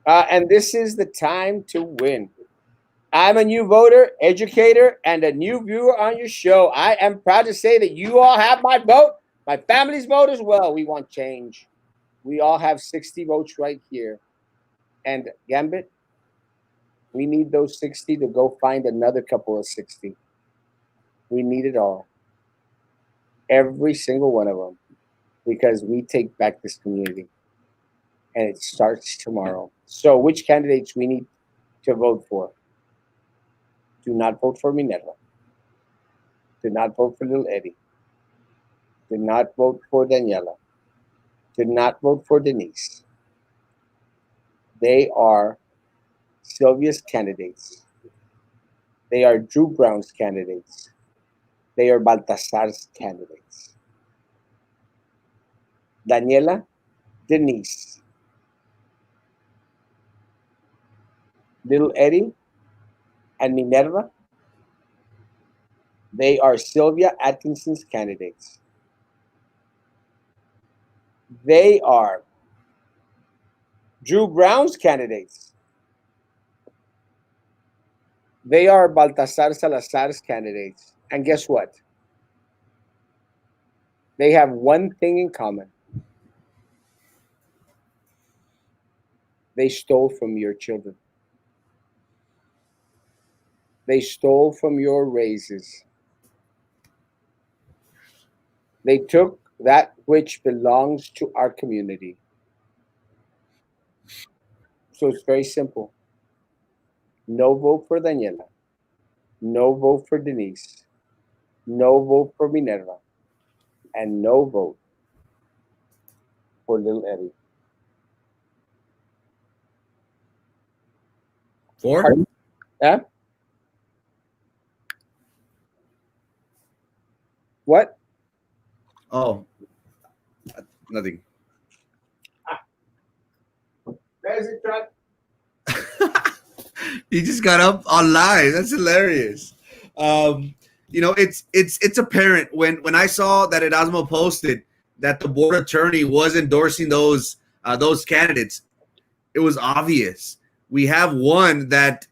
Speaker 1: And this is the time to win. I'm a new voter, educator, and a new viewer on your show. I am proud to say that you all have my vote, my family's vote as well. We want change. We all have 60 votes right here. And Gambit, we need those 60 to go find another couple of 60. We need it all. Every single one of them. Because we take back this community. And it starts tomorrow. So which candidates we need to vote for? Do not vote for Minerva. Do not vote for Little Eddie. Do not vote for Daniela. Do not vote for Denise. They are Sylvia's candidates. They are Drew Brown's candidates. They are Baltasar's candidates. Daniela, Denise, Little Eddie, and Minerva, they are Sylvia Atkinson's candidates. They are Drew Brown's candidates. They are Baltasar Salazar's candidates. And guess what? They have one thing in common. They stole from your children. They stole from your raises. They took that which belongs to our community. So it's very simple. No vote for Daniela. No vote for Denise. No vote for Minerva. And no vote for Little Eddie.
Speaker 2: Four?
Speaker 1: Pardon? Yeah? What?
Speaker 2: Oh, nothing.
Speaker 1: There's it, Trent.
Speaker 2: He just got up online. That's hilarious. It's apparent when I saw that Erasmo posted that the board attorney was endorsing those candidates. It was obvious. We have one that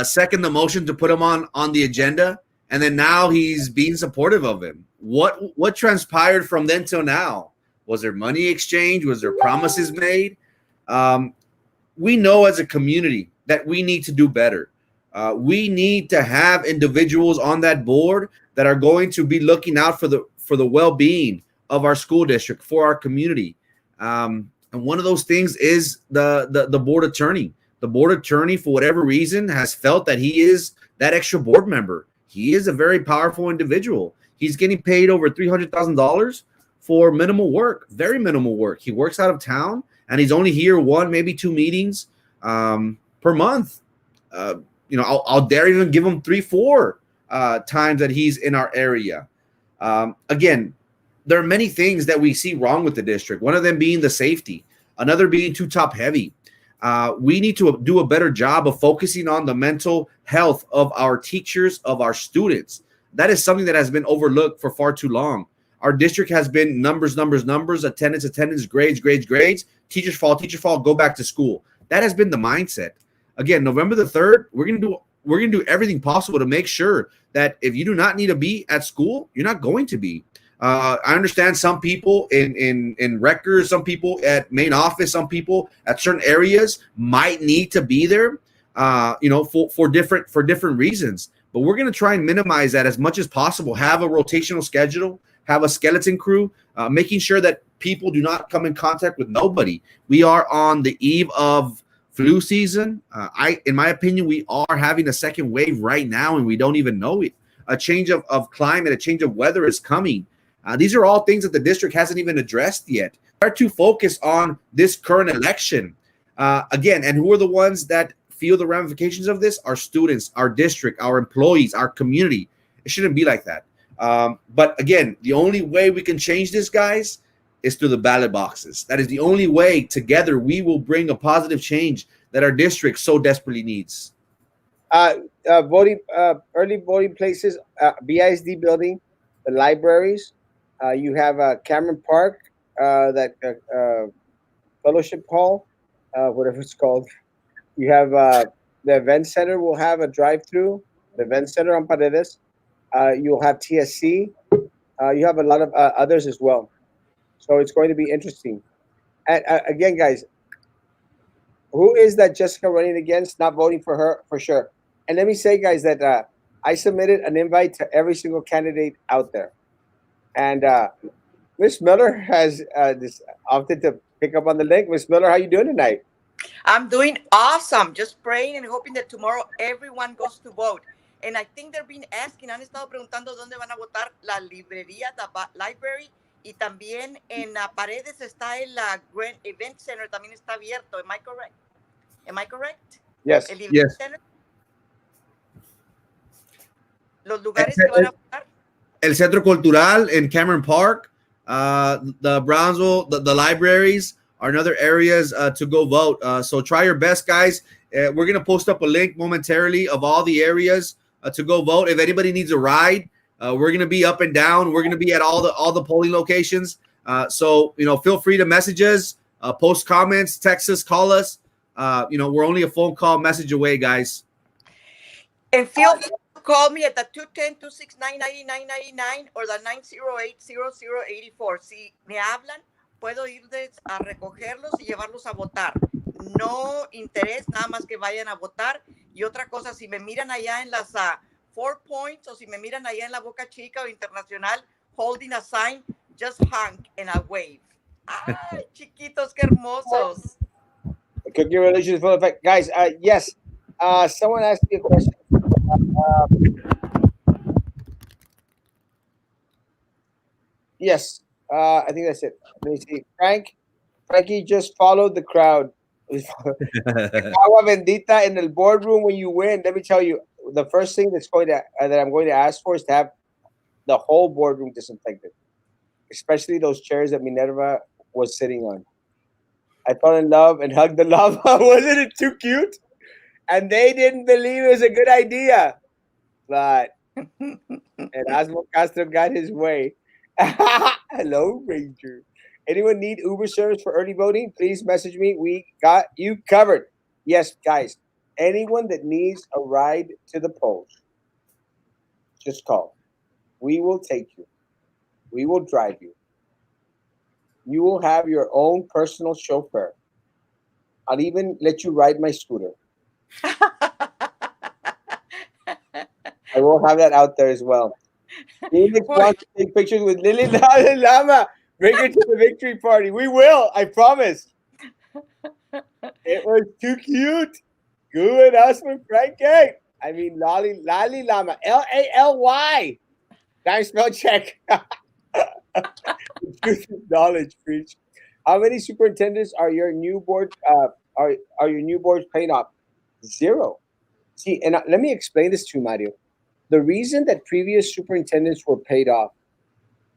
Speaker 2: second the motion to put him on the agenda, and then now he's being supportive of him. What transpired from then till now? Was there money exchange? Was there promises made? We know as a community that we need to do better. We need to have individuals on that board that are going to be looking out for the well-being of our school district, for our community. And one of those things is the board attorney. The board attorney, for whatever reason, has felt that he is that extra board member. he is a very powerful individual. He's getting paid over $300,000 for minimal work, very minimal work. He works out of town, and he's only here one, maybe two meetings per month. Uh, I'll dare even give him 3, 4 times that he's in our area. Again, there are many things that we see wrong with the district. One of them being the safety, another being too top heavy. We need to do a better job of focusing on the mental health of our teachers, of our students. That is something that has been overlooked for far too long. Our district has been numbers, attendance, grades. Teachers fall, go back to school. That has been the mindset. Again, November the 3rd, we're gonna do everything possible to make sure that if you do not need to be at school, you're not going to be. I understand some people in records, some people at main office, some people at certain areas might need to be there, for different reasons. But we're going to try and minimize that as much as possible. Have a rotational schedule, have a skeleton crew, making sure that people do not come in contact with nobody. We are on the eve of flu season. In my opinion, we are having a second wave right now, and we don't even know it. A change of climate, a change of weather is coming. These are all things that the district hasn't even addressed yet. They're too focused on this current election. Again, and who are the ones that feel the ramifications of this? Our students, our district, our employees, our community. It shouldn't be like that. But again, the only way we can change this, guys, is through the ballot boxes. That is the only way. Together, we will bring a positive change that our district so desperately needs.
Speaker 1: Early voting places, BISD building, the libraries. You have Cameron Park, that Fellowship Hall, whatever it's called. You have the event center will have a drive-through. The event center on Paredes. You'll have TSC. You have a lot of others as well. So it's going to be interesting. And again, guys, who is that Jessica running against? Not voting for her for sure. And let me say, guys, that I submitted an invite to every single candidate out there. And Miss Miller has opted to pick up on the link. Miss Miller, how you doing tonight?
Speaker 3: I'm doing awesome. Just praying and hoping that tomorrow everyone goes to vote. And I think they've been asking, han estado preguntando dónde van a votar la librería, the library, y también en Paredes está el Grand Event Center, también está abierto. Am I correct? Am I correct?
Speaker 1: Yes.
Speaker 3: El Event Center. Los lugares que van a votar.
Speaker 2: El Centro Cultural in Cameron Park, the Brownsville, the libraries are another areas to go vote. So try your best, guys. We're going to post up a link momentarily of all the areas to go vote. If anybody needs a ride, we're going to be up and down. We're going to be at all the polling locations. So, feel free to message us, post comments, text us, call us. We're only a phone call message away, guys.
Speaker 3: And feel free to call me at the 210-269-9999 or the 908-0084. Si me hablan, puedo irles a recogerlos y llevarlos a votar. No interés, nada más que vayan a votar. Y otra cosa, si me miran allá en las 4 Points o si me miran allá en la Boca Chica o Internacional holding a sign, just honk and I wave. ¡Ay, chiquitos, qué hermosos!
Speaker 1: Cookie Relations full effect. Guys, yes. Someone asked me a question. Yes. I think that's it. Let me see. Frankie just followed the crowd. Agua bendita in the boardroom when you win. Let me tell you, the first thing that I'm going to ask for is to have the whole boardroom disinfected, especially those chairs that Minerva was sitting on. I fell in love and hugged the lava. Wasn't it too cute? And they didn't believe it was a good idea, but Erasmo Castro got his way. Hello, Ranger. Anyone need Uber service for early voting? Please message me. We got you covered. Yes, guys. Anyone that needs a ride to the polls, just call. We will take you. We will drive you. You will have your own personal chauffeur. I'll even let you ride my scooter. I will have that out there as well. Phoenix wants to take pictures with Lily Lama. Bring her to the victory party. We will. I promise. It was too cute. Good, Osman Frankie. I mean, Lali Lama. Lally. Time spell check. Truth is knowledge, preach. How many superintendents are your new board? Are your new boards paying off? Zero. See, and let me explain this to you, Mario. The reason that previous superintendents were paid off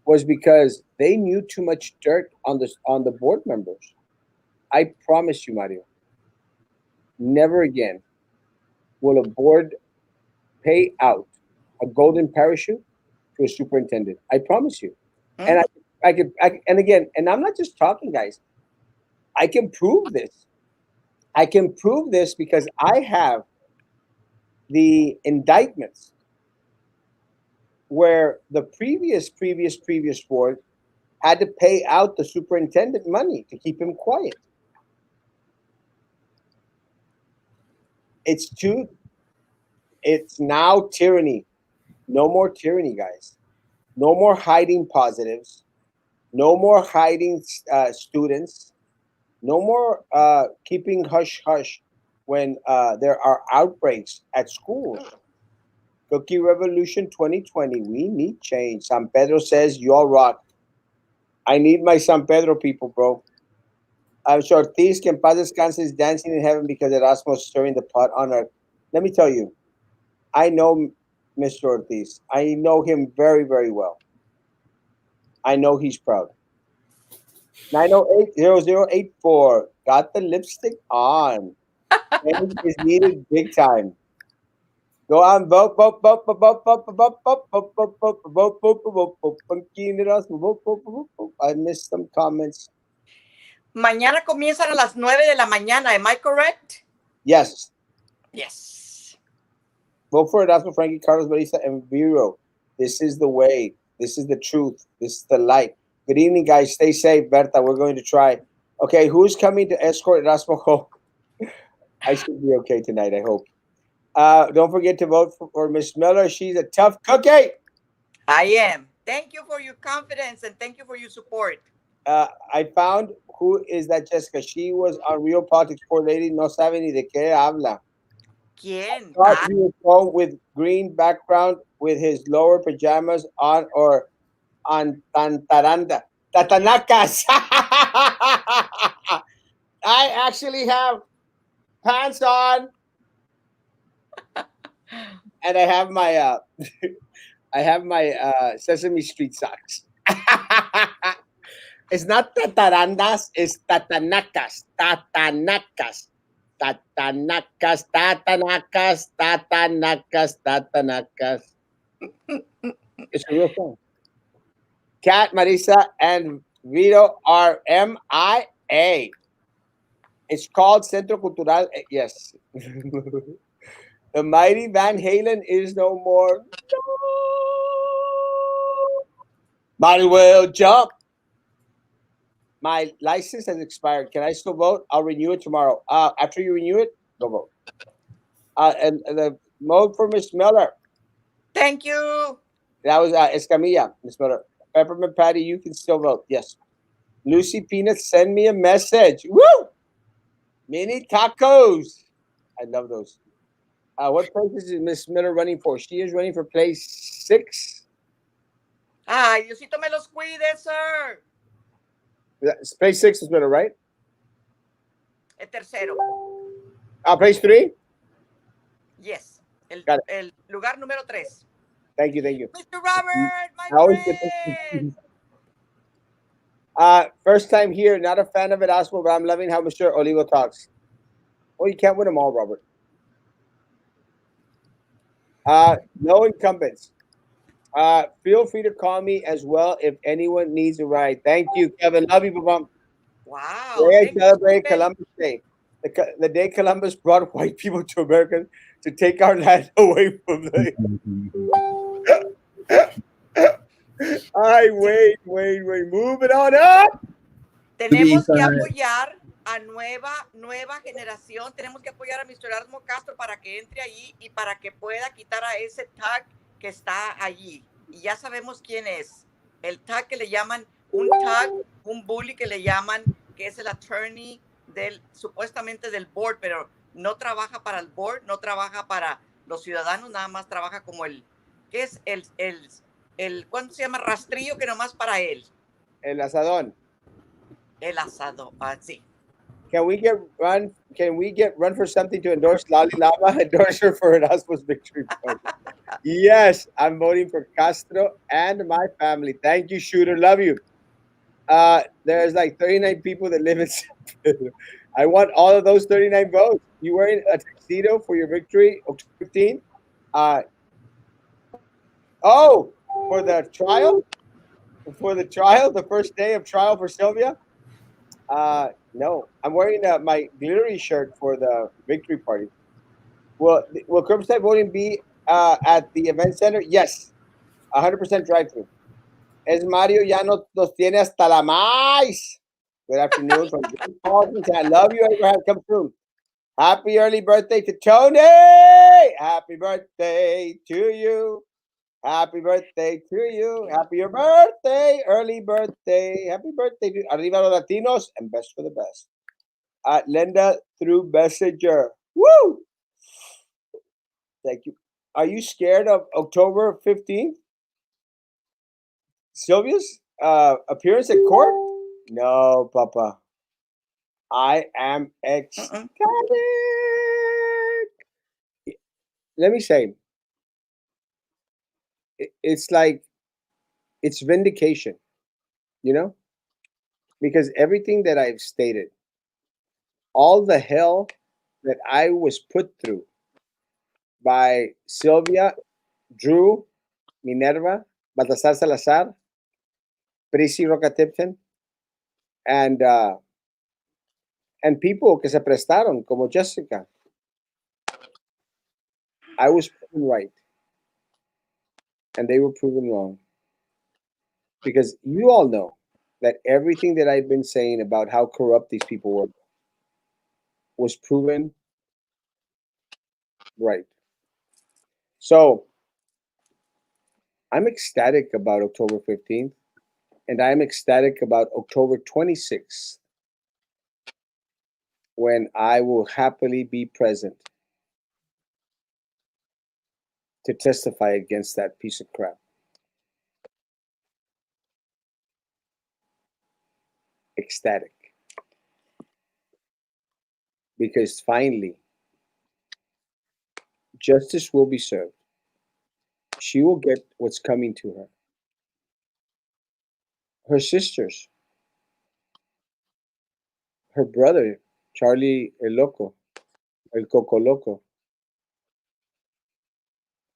Speaker 1: was because they knew too much dirt on the board members. I promise you, Mario, never again will a board pay out a golden parachute to a superintendent. I promise you. And
Speaker 3: Mm.
Speaker 1: and again, and I'm not just talking, guys. I can prove this. I can prove this because I have the indictments where the previous board had to pay out the superintendent money to keep him quiet. It's too. It's now tyranny. No more tyranny, guys. No more hiding positives. No more hiding students. No more keeping hush hush when there are outbreaks at schools. Cookie Revolution 2020. We need change. San Pedro says, you all rock. I need my San Pedro people, bro. I'm sure Ortiz, que en paz descanse, is dancing in heaven because Erasmo is stirring the pot on earth. Let me tell you, I know Mr. Ortiz. I know him very, very well. I know he's proud. 908-0084. Got the lipstick on. Change is needed big time. Go on, vote, vote, vote, vote, vote, vote, vote, vote, vote, vote, vote, vote, vote, vote, vote, Funky Erasmo, vote, vote, vote, vote. I missed some comments.
Speaker 3: Mañana comienzan a las 9 de la mañana. Am I correct?
Speaker 1: Yes.
Speaker 3: Yes.
Speaker 1: Vote for Erasmo, Frankie, Carlos, Marisa, and Vero. This is the way. This is the truth. This is the light. Good evening, guys. Stay safe, Berta. We're going to try. Okay, who's coming to escort Erasmo home? I should be okay tonight, I hope. Don't forget to vote for Miss Miller. She's a tough cookie.
Speaker 3: I am. Thank you for your confidence and thank you for your support.
Speaker 1: I found who is that Jessica. She was on Real Politics. Poor lady, no sabe ni de qué habla.
Speaker 3: ¿Quién?
Speaker 1: Thought he was home with green background with his lower pajamas on or on tantaranda. Tatanakas. I actually have pants on and I have my Sesame Street socks. It's not tatarandas, it's tatanakas. Tatanakas. Tatanakas, tatanakas, tatanakas, tatanakas. It's a real thing. Kat, Marisa, and Vito are MIA. It's called Centro Cultural. Yes. The mighty Van Halen is no more. No. Might as well jump. My license has expired. Can I still vote? I'll renew it tomorrow. After you renew it, go vote. And the vote for Miss Miller.
Speaker 3: Thank you.
Speaker 1: That was Escamilla, Miss Miller. Peppermint Patty, you can still vote. Yes. Lucy Peanuts, send me a message. Woo! Mini tacos. I love those. What places is Miss Miller running for? She is running for place 6.
Speaker 3: Ay, Diosito me los cuide, sir.
Speaker 1: That's place 6 is Miller, right?
Speaker 3: El tercero.
Speaker 1: Place 3?
Speaker 3: Yes.
Speaker 1: Got it.
Speaker 3: El lugar número 3.
Speaker 1: Thank you, thank you.
Speaker 3: Mr. Robert, my
Speaker 1: I always get
Speaker 3: friend.
Speaker 1: first time here, not a fan of Erasmo, but I'm loving how Mr. Olivo talks. Well, you can't win them all, Robert. No incumbents. Feel free to call me as well if anyone needs a ride. Thank you, Kevin. Love you, Babam.
Speaker 3: Wow.
Speaker 1: Today
Speaker 3: Thank
Speaker 1: I celebrate
Speaker 3: you,
Speaker 1: Columbus Day. The day Columbus brought white people to America to take our land away from them. Ay, wait. Moving on up.
Speaker 3: Tenemos que apoyar a nueva generación. Tenemos que apoyar a Mr. Erasmo Castro para que entre allí y para que pueda quitar a ese tag que está allí. Y ya sabemos quién es. El tag que le llaman, un bully que le llaman, que es el attorney supuestamente del board, pero no trabaja para el board, no trabaja para Los ciudadanos nada más trabaja como ¿qué es ¿cuánto se llama? Rastrillo que nomás para él.
Speaker 1: El asadón.
Speaker 3: El asado, sí.
Speaker 1: Can we get run for something to endorse Lali Lama? Endorse her for Erasmus victory party. Yes, I'm voting for Castro and my family. Thank you, Shooter. Love you. There's like 39 people that live in San Pedro. I want all of those 39 votes. You wearing a tuxedo for your victory, October 15th? Oh, for the trial? For the trial, the first day of trial for Sylvia? No, I'm wearing my glittery shirt for the victory party. Will curbside voting be at the event center? Yes, 100% drive-through. Es Mario ya nos tiene hasta la mais. Good afternoon from Jim Paulson. I love you, Abraham. Come through. Happy early birthday to Tony. Happy birthday to you. Happy birthday to you. Happy your birthday. Early birthday. Happy birthday to Arriba los Latinos and best for the best. Linda through Messenger. Woo! Thank you. Are you scared of October 15th? Sylvia's appearance at court? No, Papa. I am ecstatic. Let me say, it's like it's vindication, you know, because everything that I've stated, all the hell that I was put through by Sylvia, Drew, Minerva, Baltasar Salazar, Prissy Roca Tipton, and people que se prestaron, como Jessica. I was proven right, and they were proven wrong. Because you all know that everything that I've been saying about how corrupt these people were was proven right. So I'm ecstatic about October 15th, and I'm ecstatic about October 26th, when I will happily be present to testify against that piece of crap. Ecstatic. Because finally, justice will be served. She will get what's coming to her. Her sisters, her brother, Charlie El Loco, El Coco Loco,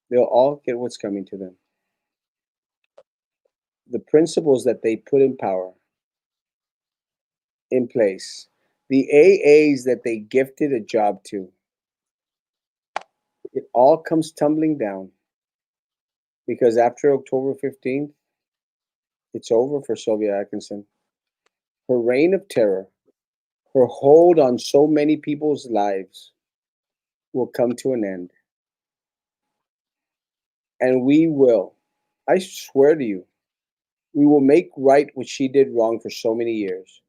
Speaker 1: they'll all get what's coming to them. The principles that they put in place, the AAs that they gifted a job to, it all comes tumbling down because after October 15th, it's over for Sylvia Atkinson. Her reign of terror, her hold on so many people's lives will come to an end. And we will, I swear to you, we will make right what she did wrong for so many years.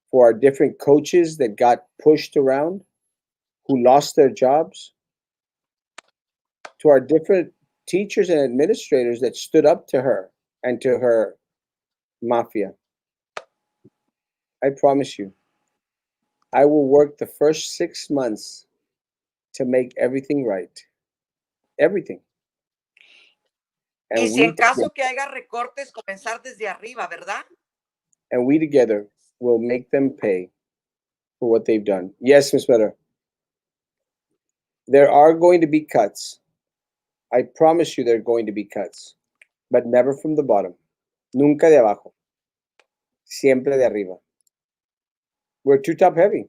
Speaker 1: For our different coaches that got pushed around, who lost their jobs, to our different teachers and administrators that stood up to her and to her mafia. I promise you, I will work the first 6 months to make everything right. Everything.
Speaker 3: Y
Speaker 1: And
Speaker 3: si en
Speaker 1: we
Speaker 3: caso que haya recortes, comenzar desde arriba, ¿verdad?
Speaker 1: and we together will make them pay for what they've done. Yes, Ms. Miller. There are going to be cuts. I promise you there are going to be cuts, but never from the bottom. Nunca de abajo. Siempre de arriba. We're too top heavy.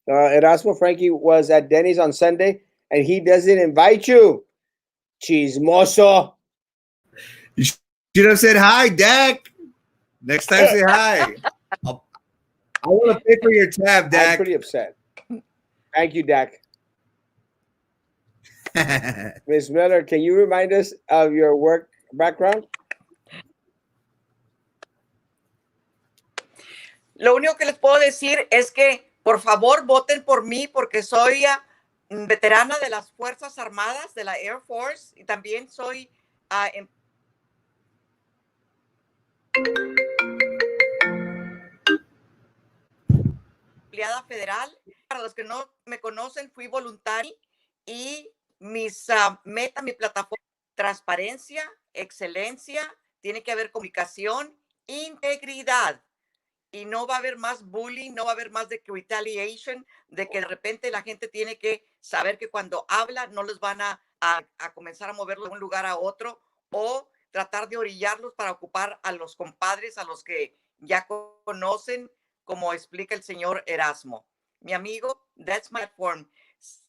Speaker 1: Erasmo Frankie was at Denny's on Sunday, and he doesn't invite you. Chismoso.
Speaker 2: You should have said hi, Dak. Next time, say hi. I want to pay for your tab, Dak.
Speaker 1: I'm pretty upset. Thank you, Dak. Ms. Miller, can you remind us of your work background?
Speaker 3: Lo único que les puedo decir es que Por favor, voten por mí porque soy veterana de las Fuerzas Armadas, de la Air Force, y también soy empleada federal. Para los que no me conocen, fui voluntaria y mis meta, mi plataforma, transparencia, excelencia, tiene que haber comunicación, integridad. Y no va a haber más bullying, no va a haber más de retaliation, de que de repente la gente tiene que saber que cuando habla no les van a comenzar a moverlo de un lugar a otro o tratar de orillarlos para ocupar a los compadres, a los que ya conocen, como explica el señor Erasmo. Mi amigo, that's my form.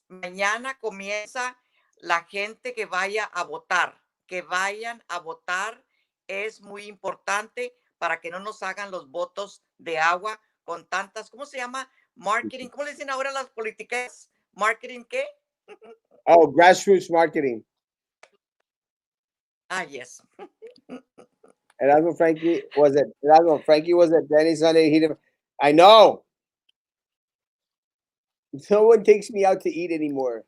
Speaker 3: Mañana comienza la gente que vaya a votar, que vayan a votar. Es muy importante para que no nos hagan los votos de agua con tantas, ¿cómo se llama? Marketing, ¿cómo le dicen ahora las políticas? ¿Marketing qué?
Speaker 1: Oh, grassroots marketing.
Speaker 3: Ah, yes.
Speaker 1: Erasmo Frankie was at Denny's Sunday. I know. No one takes me out to eat anymore.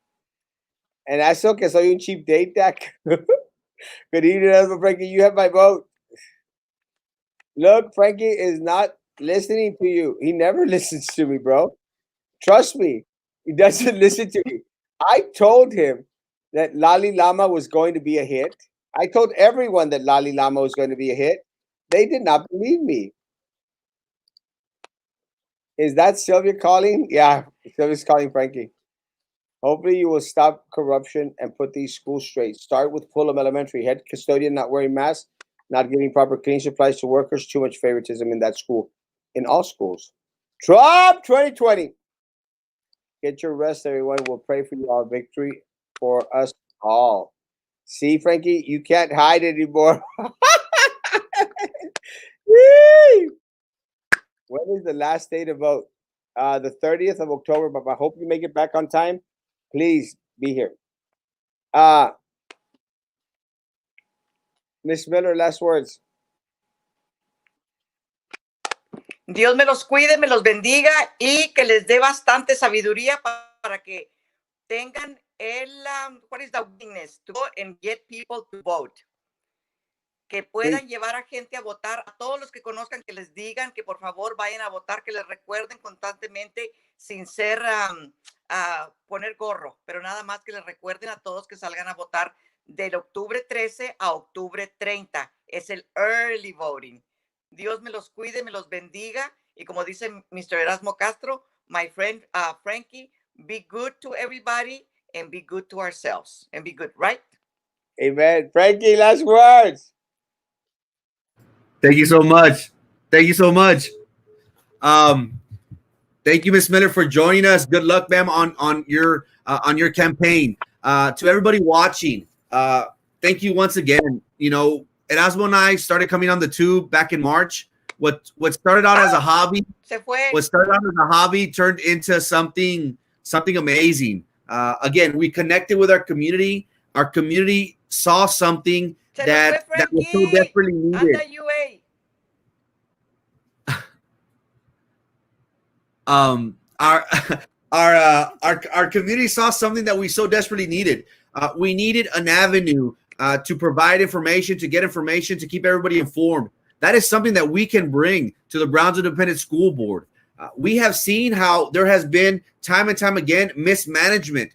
Speaker 1: And eso que soy un cheap date deck. Good evening, Erasmo Frankie. You have my vote. Look, Frankie is not listening to you. He never listens to me, bro. Trust me. He doesn't listen to me. I told him that Lali Lama was going to be a hit. I told everyone that Lali Lama was going to be a hit. They did not believe me. Is that Sylvia calling? Yeah, Sylvia's calling Frankie. Hopefully, you will stop corruption and put these schools straight. Start with Fulham Elementary. Head custodian not wearing masks, not giving proper cleaning supplies to workers. Too much favoritism in that school. In all schools. Trump 2020. Get your rest, everyone. We'll pray for you all. Victory for us all. See, Frankie, you can't hide anymore. When is the last day to vote? The 30th of October, but I hope you make it back on time. Please be here. Miss Miller, last words.
Speaker 3: Dios me los cuide, me los bendiga y que les dé bastante sabiduría para que tengan what is the willingness to go and get people to vote. Que puedan llevar a gente a votar, a todos los que conozcan, que les digan que por favor vayan a votar, que les recuerden constantemente sin ser a poner gorro, pero nada más que les recuerden a todos que salgan a votar del octubre 13 a octubre 30. Es el early voting. Dios me los cuide, me los bendiga y como dice Mr. Erasmo Castro, my friend Frankie, be good to everybody and be good to ourselves and be good, right?
Speaker 1: Amen. Frankie, last words.
Speaker 2: Thank you so much. Thank you so much. Thank you, Miss Miller, for joining us. Good luck, ma'am, on your campaign. To everybody watching, thank you once again. You know, Erasmo and I started coming on the tube back in March. What started out as a hobby, turned into something amazing. Again, we connected with our community. Our community saw something that was so desperately needed. Our community saw something that we so desperately needed. We needed an avenue to provide information, to get information, to keep everybody informed. That is something that we can bring to the Browns Independent School Board. We have seen how there has been time and time again mismanagement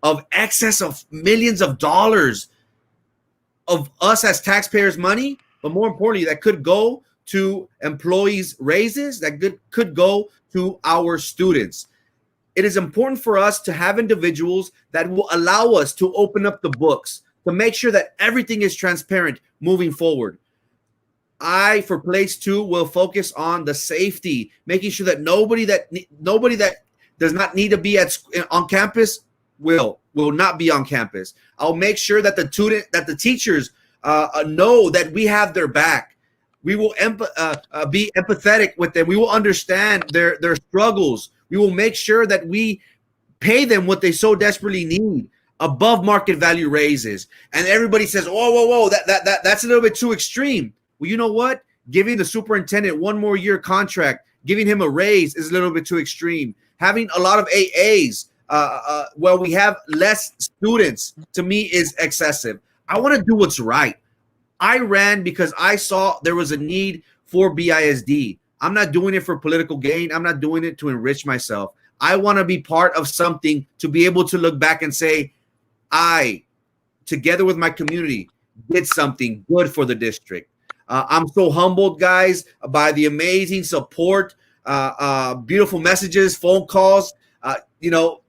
Speaker 2: of excess of millions of dollars of us as taxpayers' money, but more importantly, that could go to employees' raises, that could go to our students. It is important for us to have individuals that will allow us to open up the books, to make sure that everything is transparent moving forward. I, for place 2, will focus on the safety, making sure that nobody that does not need to be on campus will not be on campus. I'll make sure that the teachers know that we have their back. We will be empathetic with them. We will understand their struggles. We will make sure that we pay them what they so desperately need, above market value raises. And everybody says, whoa, that's a little bit too extreme. Well, you know what? Giving the superintendent 1 more year contract Giving him a raise is a little bit too extreme. Having a lot of AAs, where we have less students, to me is excessive. I want to do what's right. I ran because I saw there was a need for BISD. I'm not doing it for political gain. I'm not doing it to enrich myself. I want to be part of something to be able to look back and say, I, together with my community, did something good for the district. I'm so humbled, guys, by the amazing support, beautiful messages, phone calls. You know,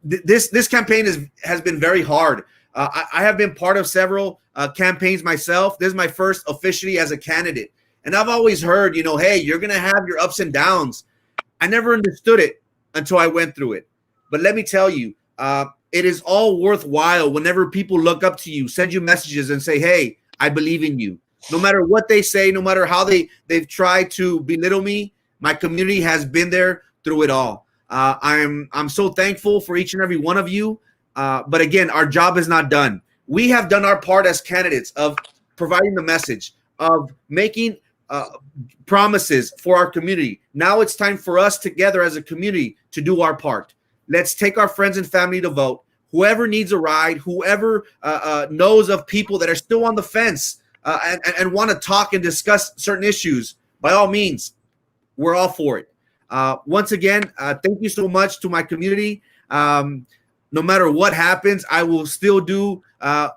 Speaker 2: this campaign has been very hard. I have been part of several campaigns myself. This is my first officially as a candidate, and I've always heard, you know, hey, you're gonna have your ups and downs. I never understood it until I went through it. But let me tell you, it is all worthwhile whenever people look up to you, send you messages, and say, "Hey, I believe in you." No matter what they say, no matter how they've tried to belittle me, my community has been there through it all. I'm so thankful for each and every one of you. But again, our job is not done. We have done our part as candidates of providing the message, of making uh, promises for our community. Now it's time for us together as a community to do our part. Let's take our friends and family to vote. Whoever needs a ride, whoever knows of people that are still on the fence and want to talk and discuss certain issues, by all means, we're all for it. Once again, thank you so much to my community. No matter what happens, I will still do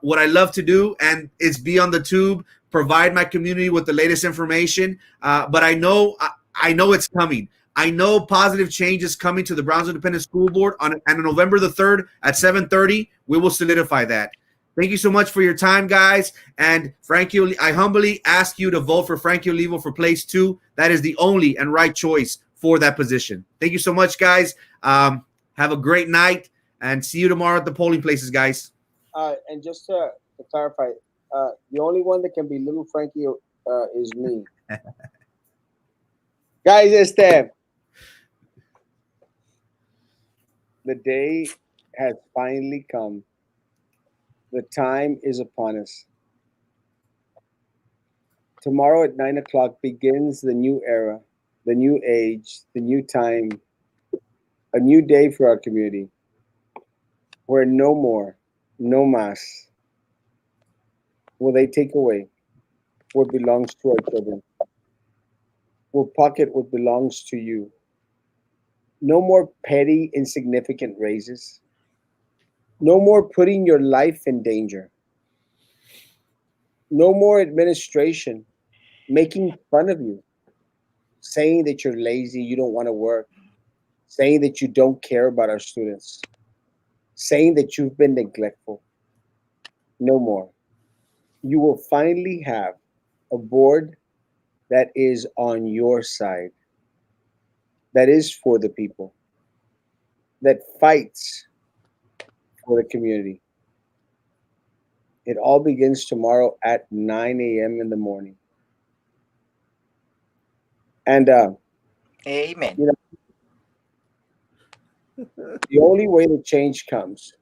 Speaker 2: what I love to do, and it's be on the tube, provide my community with the latest information. But I know it's coming. I know positive change is coming to the Brownsville Independent School Board on November the 3rd at 7:30. We will solidify that. Thank you so much for your time, guys. And Frankie, I humbly ask you to vote for Frankie Olivo for place 2. That is the only and right choice for that position. Thank you so much, guys. Have a great night, and see you tomorrow at the polling places, guys.
Speaker 1: And just to clarify, the only one that can be little Frankie is me. Guys, the day has finally come. The time is upon us. Tomorrow at 9 o'clock begins the new era, the new age, the new time, a new day for our community where no more, no más will they take away what belongs to our children, will pocket what belongs to you. No more petty, insignificant raises. No more putting your life in danger. No more administration making fun of you, saying that you're lazy, you don't want to work, saying that you don't care about our students, saying that you've been neglectful. No more. You will finally have a board that is on your side, that is for the people, that fights for the community. It all begins tomorrow at 9 a.m. in the morning. And,
Speaker 3: Amen.
Speaker 1: you know, the only way that change comes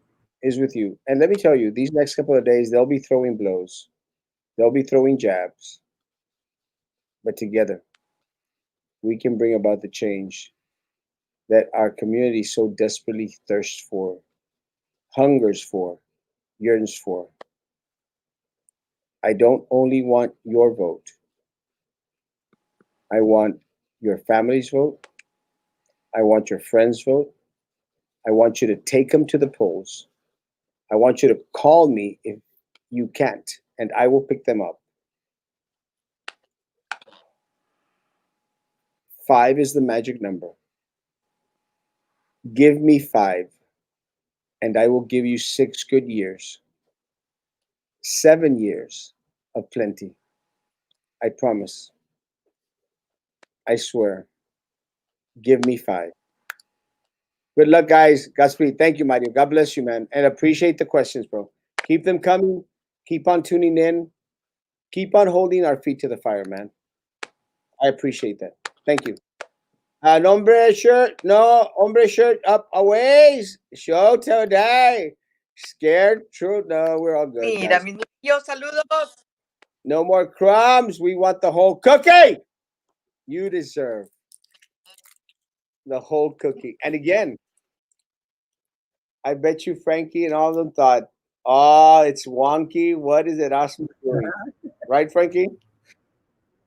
Speaker 1: is with you. And let me tell you, these next couple of days, they'll be throwing blows, they'll be throwing jabs, but together, we can bring about the change that our community so desperately thirsts for, hungers for, yearns for. I don't only want your vote, I want your family's vote, I want your friends' vote. I want you to take them to the polls. I want you to call me if you can't, and I will pick them up. 5 is the magic number. Give me 5, and I will give you 6 good years, 7 years of plenty. I promise. I swear. Give me 5. Good luck, guys. Godspeed. Thank you, Mario. God bless you, man. And appreciate the questions, bro. Keep them coming. Keep on tuning in. Keep on holding our feet to the fire, man. I appreciate that. Thank you. Hombre shirt. No, hombre shirt up a ways. Show today. Scared truth. No, we're all good,
Speaker 3: Mira,
Speaker 1: guys.
Speaker 3: mis niños, saludos.
Speaker 1: No more crumbs. We want the whole cookie. You deserve. The whole cookie. And again, I bet you Frankie and all of them thought, oh, it's wonky. What is Erasmo doing? Right, Frankie?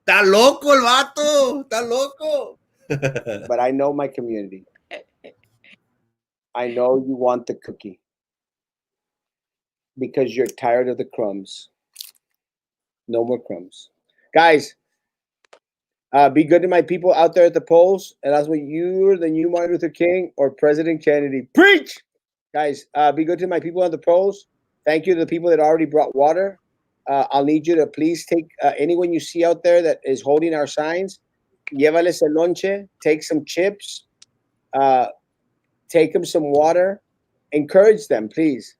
Speaker 2: Está loco el vato. Está loco.
Speaker 1: But I know my community. I know you want the cookie because you're tired of the crumbs. No more crumbs. Guys, be good to my people out there at the polls. And that's what you're the new Martin Luther King or President Kennedy. Preach! Guys, be good to my people on the polls. Thank you to the people that already brought water. I'll need you to please take anyone you see out there that is holding our signs. Llévales el lonche. Take some chips. Take them some water. Encourage them, please.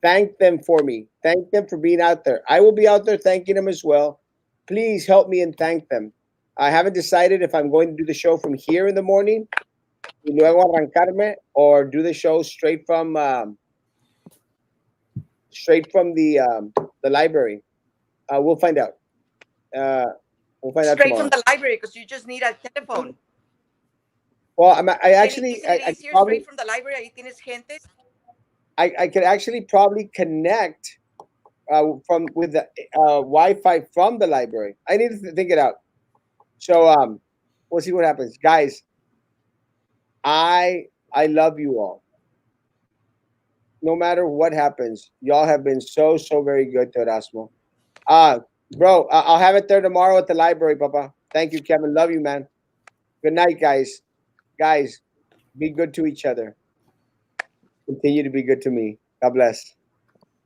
Speaker 1: Thank them for me. Thank them for being out there. I will be out there thanking them as well. Please help me and thank them. I haven't decided if I'm going to do the show from here in the morning y luego arrancarme or do the show straight from the library. We'll find out. We'll find out
Speaker 3: Straight from
Speaker 1: tomorrow.
Speaker 3: the library because you just need a telephone.
Speaker 1: Well, I
Speaker 3: Isn't
Speaker 1: actually,
Speaker 3: it
Speaker 1: I
Speaker 3: easier
Speaker 1: probably,
Speaker 3: straight from the library? Ahí tienes gente.
Speaker 1: I could actually probably connect from with the Wi-Fi from the library. I need to think it out. So we'll see what happens, guys. I love you all. No matter what happens, y'all have been so very good to Erasmo. Uh bro, I'll have it there tomorrow at the library, Papa. Thank you, Kevin. Love you, man. Good night, guys. Guys, be good to each other. Continue to be good to me. God bless.